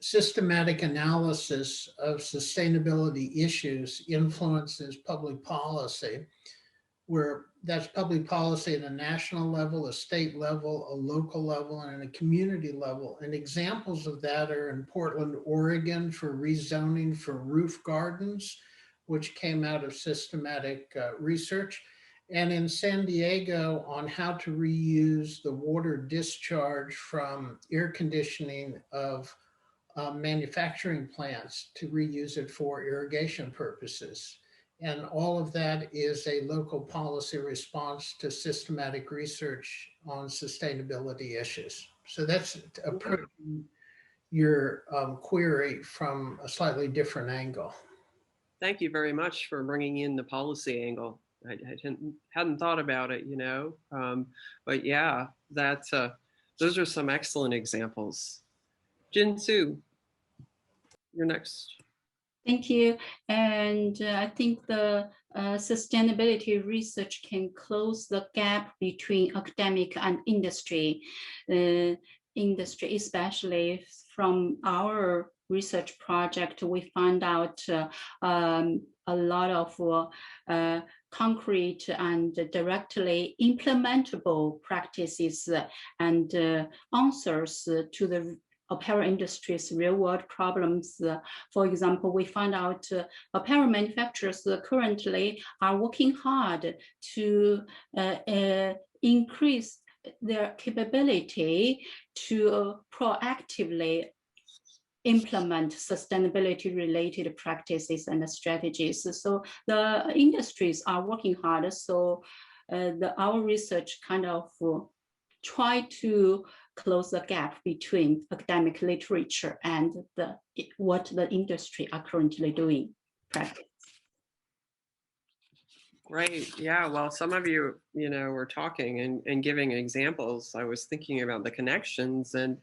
E: systematic analysis of sustainability issues influences public policy, where that's public policy at a national level, a state level, a local level, and a community level. And examples of that are in Portland, Oregon for rezoning for roof gardens, which came out of systematic research, and in San Diego on how to reuse the water discharge from air conditioning of manufacturing plants to reuse it for irrigation purposes. And all of that is a local policy response to systematic research on sustainability issues. So that's approaching your query from a slightly different angle.
A: Thank you very much for bringing in the policy angle. I hadn't thought about it, but yeah, those are some excellent examples. Jin Soo, you're next.
F: Thank you. And I think the sustainability research can close the gap between academic and industry. Industry, especially from our research project, we found out a lot of concrete and directly implementable practices and answers to the apparel industry's real-world problems. For example, we found out apparel manufacturers currently are working hard to increase their capability to proactively implement sustainability related practices and strategies. So the industries are working hard. So our research kind of try to close the gap between academic literature and what the industry are currently doing practice.
A: Right. Yeah. Well, some of you, were talking and giving examples. I was thinking about the connections and,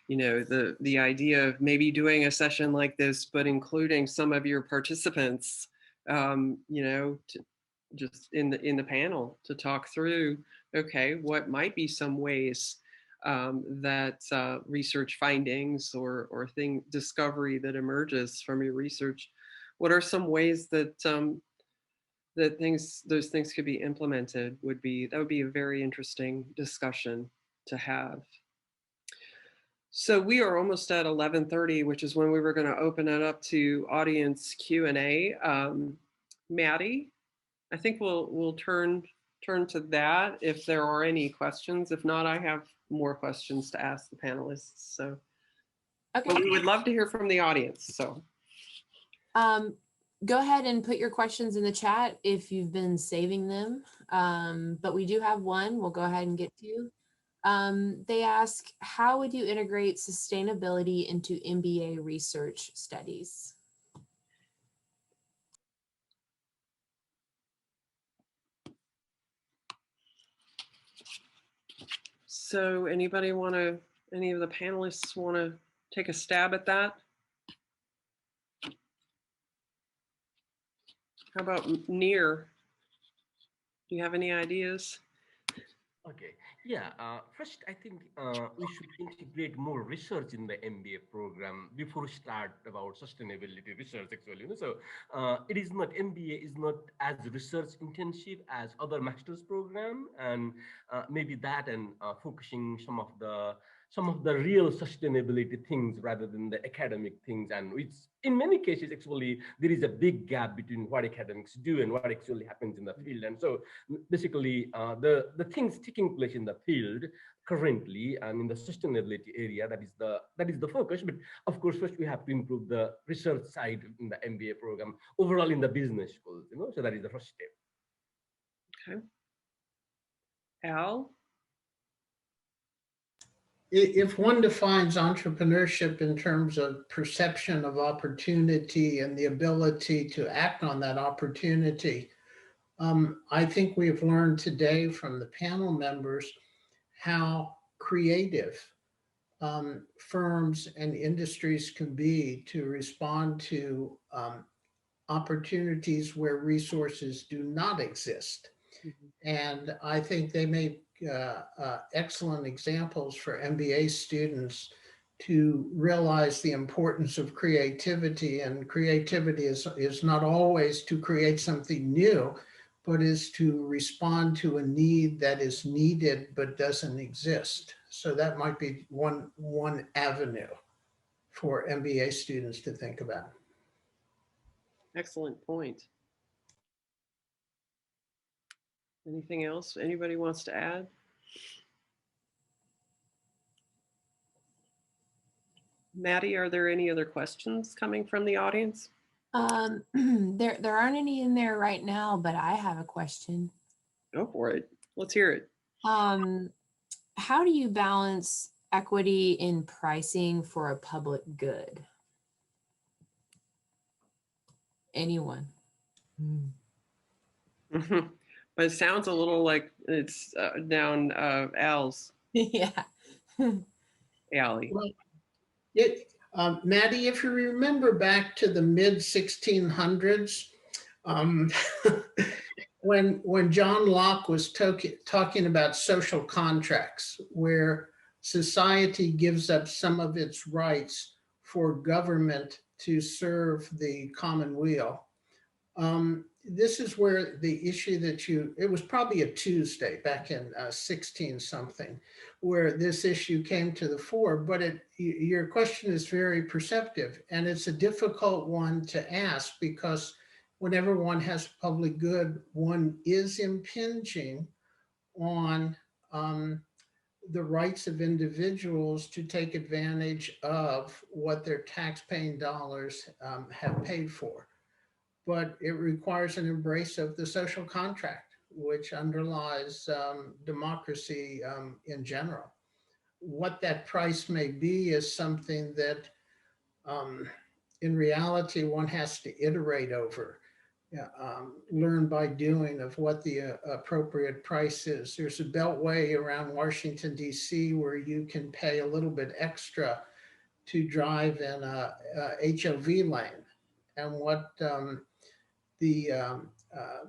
A: the idea of maybe doing a session like this, but including some of your participants, just in the panel to talk through, okay, what might be some ways that research findings or discovery that emerges from your research, what are some ways that those things could be implemented that would be a very interesting discussion to have. So we are almost at 11:30, which is when we were going to open it up to audience Q&A. Maddie, I think we'll turn to that if there are any questions. If not, I have more questions to ask the panelists. So, okay. But we would love to hear from the audience. So,
B: go ahead and put your questions in the chat if you've been saving them. But we do have one. We'll go ahead and get to. They ask, how would you integrate sustainability into MBA research studies?
A: So any of the panelists want to take a stab at that? How about Nir? Do you have any ideas?
G: Okay, yeah, first I think we should integrate more research in the MBA program before we start about sustainability research actually. So it is not, MBA is not as research intensive as other master's program, and maybe that and focusing some of the real sustainability things rather than the academic things, and which in many cases actually there is a big gap between what academics do and what actually happens in the field. And so basically the things taking place in the field currently and in the sustainability area, that is the focus. But of course first we have to improve the research side in the MBA program overall in the business schools, so that is the first step.
A: Okay. Al?
E: If one defines entrepreneurship in terms of perception of opportunity and the ability to act on that opportunity, I think we've learned today from the panel members how creative firms and industries can be to respond to opportunities where resources do not exist. Mm-hmm. And I think they make excellent examples for MBA students to realize the importance of creativity. And creativity is not always to create something new, but is to respond to a need that is needed but doesn't exist. So that might be one avenue for MBA students to think about.
A: Excellent point. Anything else anybody wants to add? Maddie, are there any other questions coming from the audience?
B: There aren't any in there right now, but I have a question.
A: Go for it. Let's hear it.
B: How do you balance equity in pricing for a public good? Anyone?
A: But it sounds a little like it's down Al's.
B: Yeah.
A: Alley.
E: Well, Maddie, if you remember back to the mid 1600s, when John Locke was talking about social contracts, where society gives up some of its rights for government to serve the common weal. This is where the issue it was probably a Tuesday back in 16 something, where this issue came to the fore, but your question is very perceptive, and it's a difficult one to ask, because whenever one has public good, one is impinging on the rights of individuals to take advantage of what their tax-paying dollars have paid for. But it requires an embrace of the social contract, which underlies democracy in general. What that price may be is something that in reality one has to iterate over, learn by doing of what the appropriate price is. There's a beltway around Washington, D.C. where you can pay a little bit extra to drive in a HOV lane. And what the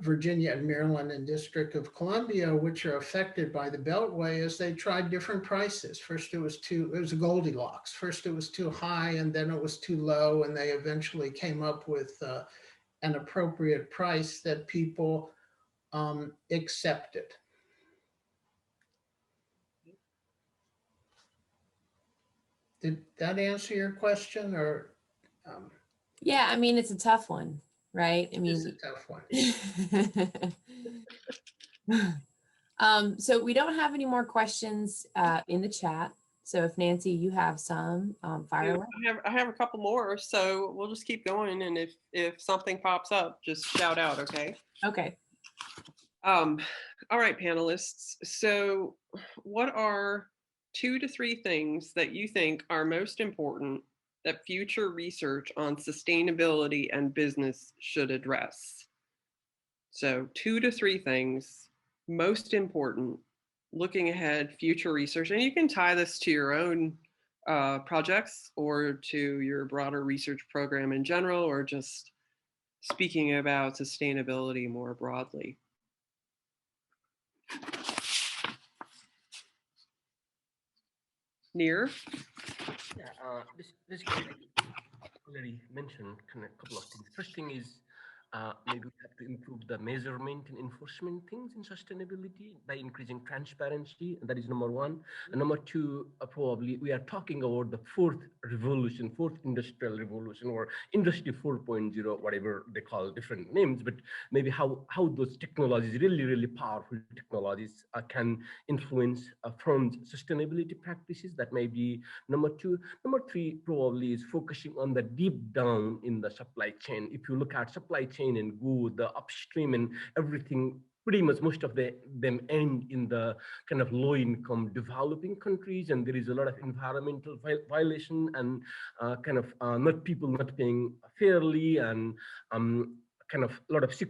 E: Virginia and Maryland and District of Columbia, which are affected by the Beltway, is they tried different prices. First, it was a Goldilocks. First, it was too high, and then it was too low, and they eventually came up with an appropriate price that people accepted. Did that answer your question, or?
B: Yeah, I mean, it's a tough one, right? I mean,
E: It's a tough one.
B: So we don't have any more questions in the chat. So if Nancy, you have some, fire away.
A: I have a couple more, so we'll just keep going. And if something pops up, just shout out, okay?
B: Okay.
A: All right, panelists. So what are 2 to 3 things that you think are most important that future research on sustainability and business should address? So 2 to 3 things most important, looking ahead, future research, and you can tie this to your own projects or to your broader research program in general, or just speaking about sustainability more broadly. Near?
G: Yeah, this already mentioned kind of a couple of things. First thing is maybe we have to improve the measurement and enforcement things in sustainability by increasing transparency. And that is number one. And number two, probably we are talking about the fourth industrial revolution, or industry 4.0, whatever they call different names, but maybe how those technologies, really powerful technologies, can influence firms' sustainability practices. That may be number two. Number three probably is focusing on the deep down in the supply chain. If you look at supply chain and go the upstream and everything, pretty much most of them end in the kind of low-income developing countries, and there is a lot of environmental violation and kind of people not paying fairly, and kind of a lot of as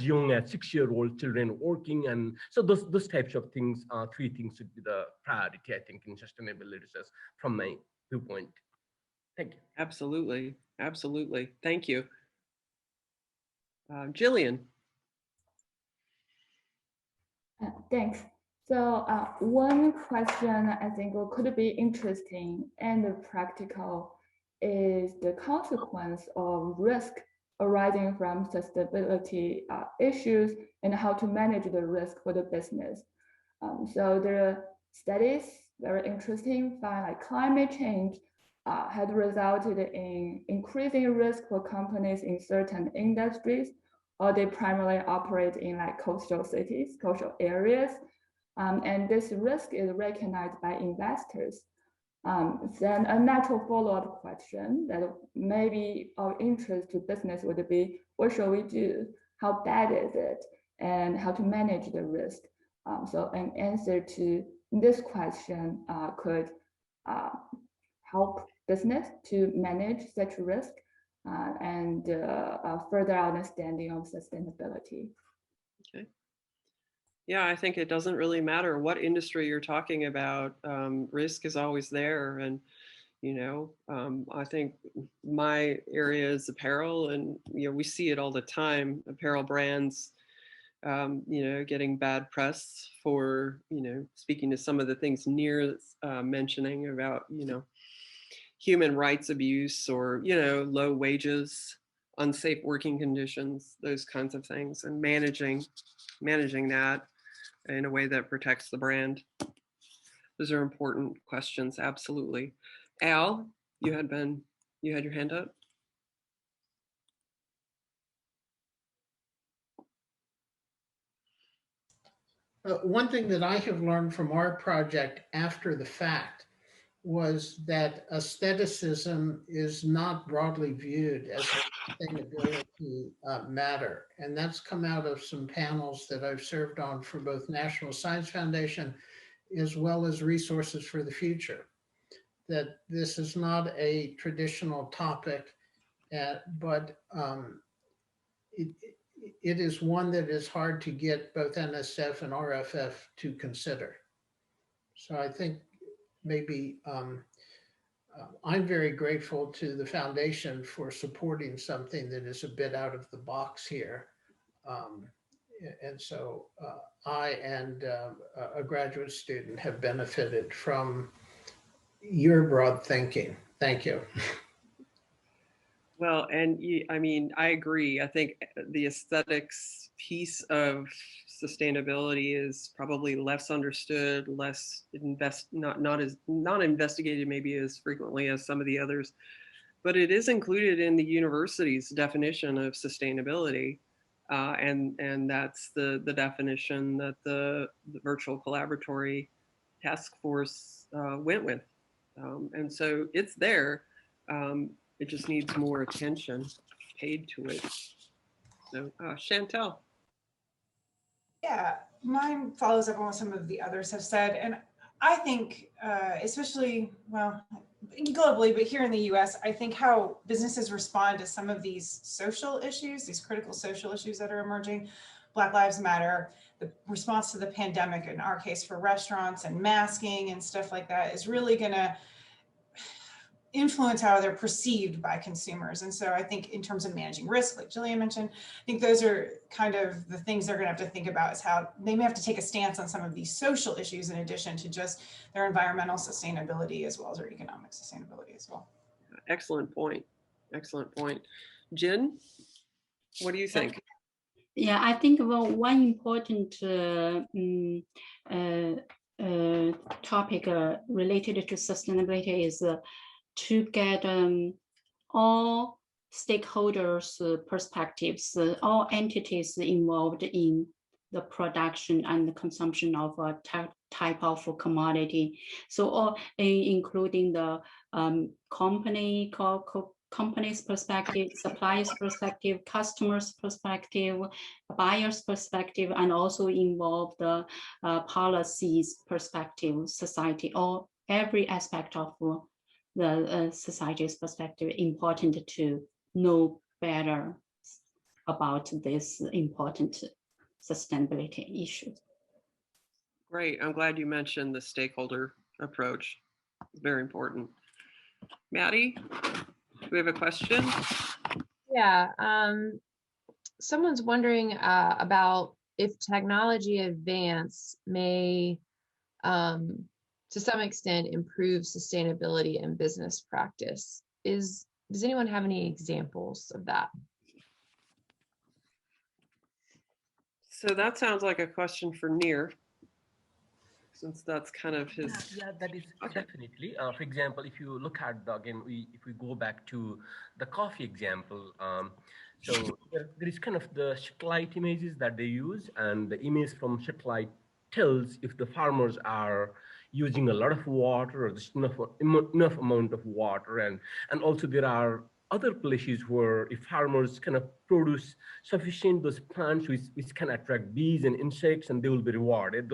G: young as 6-year-old children working, and so those types of things. 3 things should be the priority, I think, in sustainability research from my viewpoint. Thank you.
A: Absolutely. Thank you. Gillian.
D: Thanks. So one question I think could be interesting and practical is the consequence of risk arising from sustainability issues and how to manage the risk for the business. So there are studies, very interesting, find like climate change had resulted in increasing risk for companies in certain industries, or they primarily operate in like coastal cities, coastal areas. And this risk is recognized by investors. Then a natural follow-up question that may be of interest to business would be, what should we do? How bad is it? And how to manage the risk? So an answer to this question could help business to manage such risk and further understanding of sustainability.
A: Okay. Yeah, I think it doesn't really matter what industry you're talking about. Risk is always there. And, I think my area is apparel, and, we see it all the time. Apparel brands, getting bad press for, speaking to some of the things Near mentioning about, human rights abuse, or, low wages, unsafe working conditions, those kinds of things, and managing that in a way that protects the brand. Those are important questions. Absolutely. Al, you had your hand up.
E: One thing that I have learned from our project after the fact was that aestheticism is not broadly viewed as a sustainability matter. And that's come out of some panels that I've served on for both National Science Foundation as well as Resources for the Future. That this is not a traditional topic, but it is one that is hard to get both NSF and RFF to consider. So I think maybe I'm very grateful to the foundation for supporting something that is a bit out of the box here. And so I and a graduate student have benefited from your broad thinking. Thank you.
A: Well, and I mean, I agree. I think the aesthetics piece of sustainability is probably less understood, less not investigated maybe as frequently as some of the others, but it is included in the university's definition of sustainability. And that's the definition that the virtual collaboratory task force went with. And so it's there. It just needs more attention paid to it. So, Chantelle.
C: Yeah, mine follows up on what some of the others have said. And I think, especially, well, globally, but here in the US, I think how businesses respond to some of these social issues, these critical social issues that are emerging, Black Lives Matter, the response to the pandemic, in our case for restaurants and masking and stuff like that, is really going to influence how they're perceived by consumers. And so I think in terms of managing risk, like Gillian mentioned, I think those are kind of the things they're going to have to think about, is how they may have to take a stance on some of these social issues in addition to just their environmental sustainability as well as their economic sustainability as well.
A: Excellent point. Excellent point. Jin, what do you think?
F: Yeah, I think one important topic related to sustainability is to get all stakeholders' perspectives, all entities involved in the production and the consumption of a type of commodity. So all, including the company's perspective, supplier's perspective, customer's perspective, buyer's perspective, and also involve the policies perspective, society, or every aspect of the society's perspective. Important to know better about this important sustainability issue.
A: Great. I'm glad you mentioned the stakeholder approach. It's very important. Maddie, do we have a question?
B: Yeah. Someone's wondering about if technology advance may, to some extent, improve sustainability in business practice. Does anyone have any examples of that?
A: So that sounds like a question for Nir, since that's kind of his.
G: Yeah, that is definitely. For example, if you look at if we go back to the coffee example, so there is kind of the satellite images that they use, and the image from satellite tells if the farmers are using a lot of water or just enough amount of water, and also there are other places where if farmers kind of produce sufficient those plants which can attract bees and insects, and they will be rewarded.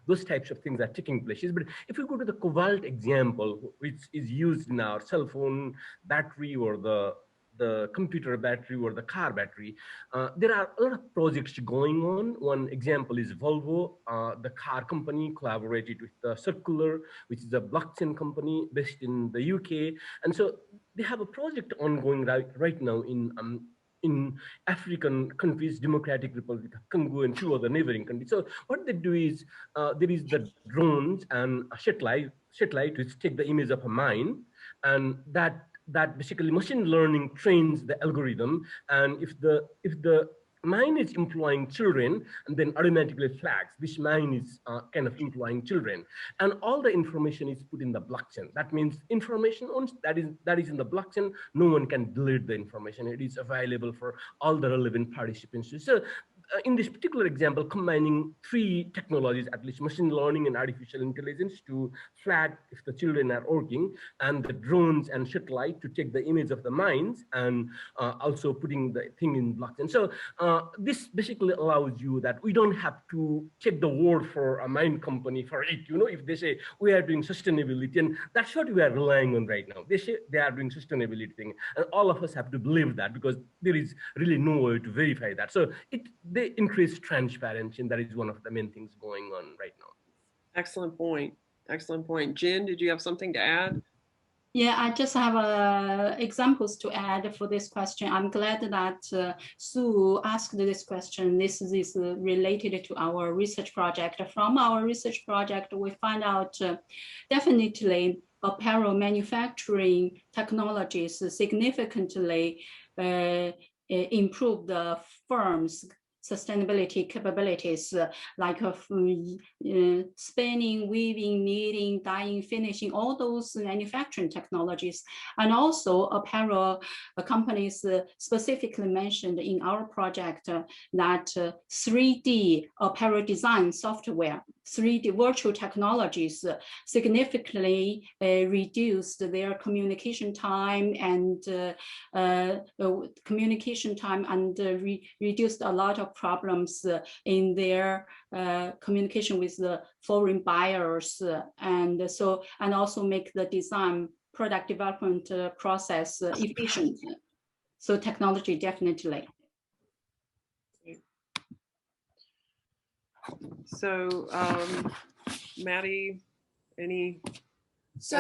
G: Those types of things are taking places. But if we go to the cobalt example, which is used in our cell phone battery or the computer battery or the car battery, there are a lot of projects going on. One example is Volvo, the car company, collaborated with the Circular, which is a blockchain company based in the UK. And so they have a project ongoing right now in African countries, Democratic Republic of Congo and 2 other neighboring countries. So what they do is there is the drones and a satellite which take the image of a mine, and that basically machine learning trains the algorithm. And if the mine is employing children, and then automatically flags this mine is kind of employing children, and all the information is put in the blockchain. That means information once that is in the blockchain, no one can delete the information. It is available for all the relevant participants. So in this particular example, combining three technologies, at least machine learning and artificial intelligence, to flag if the children are working, and the drones and satellite to take the image of the mines, and also putting the thing in blockchain. So this basically allows you that we don't have to check the word for a mine company for it. You know, if they say we are doing sustainability, and that's what we are relying on right now. They say they are doing sustainability thing, and all of us have to believe that, because there is really no way to verify that. So they increase transparency, and that is one of the main things going on right now.
A: Excellent point. Excellent point. Jin, did you have something to add?
F: Yeah, I just have examples to add for this question. I'm glad that Sue asked this question. This is related to our research project. From our research project, we find out definitely apparel manufacturing technologies significantly improve the firm's sustainability capabilities, like spinning, weaving, knitting, dyeing, finishing, all those manufacturing technologies. And also apparel companies specifically mentioned in our project that 3D apparel design software, 3D virtual technologies significantly reduced their communication time and reduced a lot of problems in their communication with the foreign buyers, and also make the design product development process efficient. So technology definitely.
A: So Maddie, any?
B: So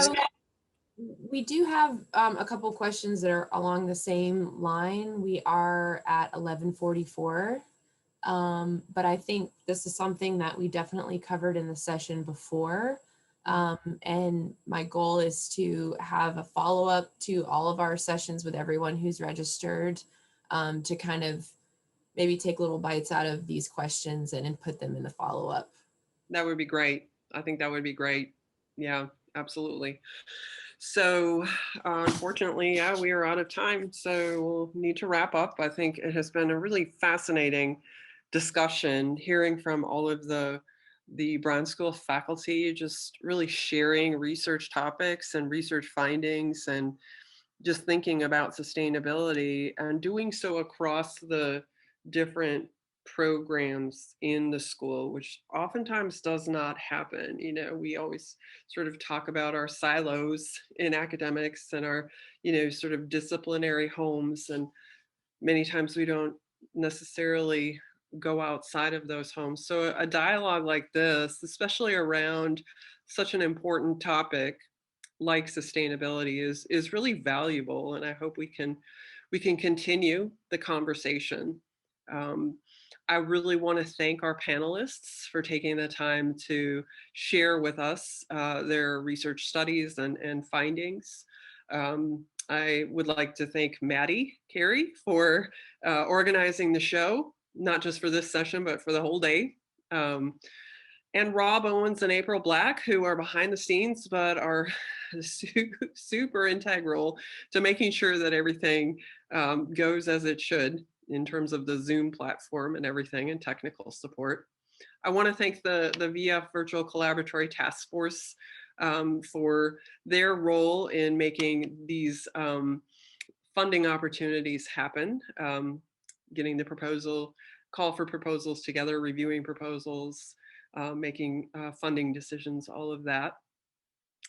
B: we do have a couple questions that are along the same line. We are at 11:44, but I think this is something that we definitely covered in the session before. And my goal is to have a follow-up to all of our sessions with everyone who's registered, to kind of maybe take little bites out of these questions and put them in the follow-up.
A: That would be great. I think that would be great. Yeah, absolutely. So unfortunately, yeah, we are out of time, so we'll need to wrap up. I think it has been a really fascinating discussion, hearing from all of the Bryan School faculty, just really sharing research topics and research findings, and just thinking about sustainability, and doing so across the different programs in the school, which oftentimes does not happen. You know, we always sort of talk about our silos in academics and our, you know, sort of disciplinary homes, and many times we don't necessarily go outside of those homes. So a dialogue like this, especially around such an important topic like sustainability, is really valuable, and I hope we can continue the conversation. I really want to thank our panelists for taking the time to share with us their research studies and findings. I would like to thank Maddie Carey for organizing the show, not just for this session, but for the whole day. And Rob Owens and April Black, who are behind the scenes, but are super integral to making sure that everything goes as it should in terms of the Zoom platform and everything, and technical support. I want to thank the VF Virtual Collaboratory Task Force for their role in making these funding opportunities happen, getting the call for proposals together, reviewing proposals, making funding decisions, all of that.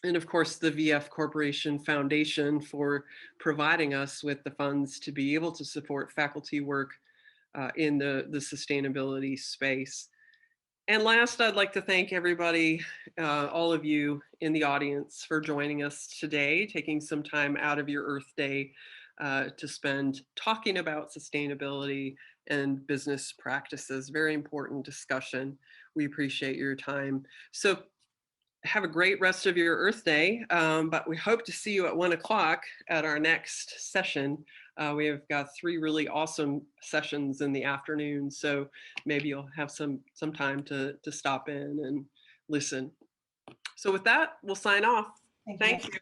A: And of course, the VF Corporation Foundation for providing us with the funds to be able to support faculty work in the sustainability space. And last, I'd like to thank everybody, all of you in the audience, for joining us today, taking some time out of your Earth Day to spend talking about sustainability and business practices. Very important discussion. We appreciate your time. So have a great rest of your Earth Day, but we hope to see you at 1 o'clock at our next session. We have got 3 really awesome sessions in the afternoon, so maybe you'll have some time to stop in and listen. So with that, we'll sign off. Thank you.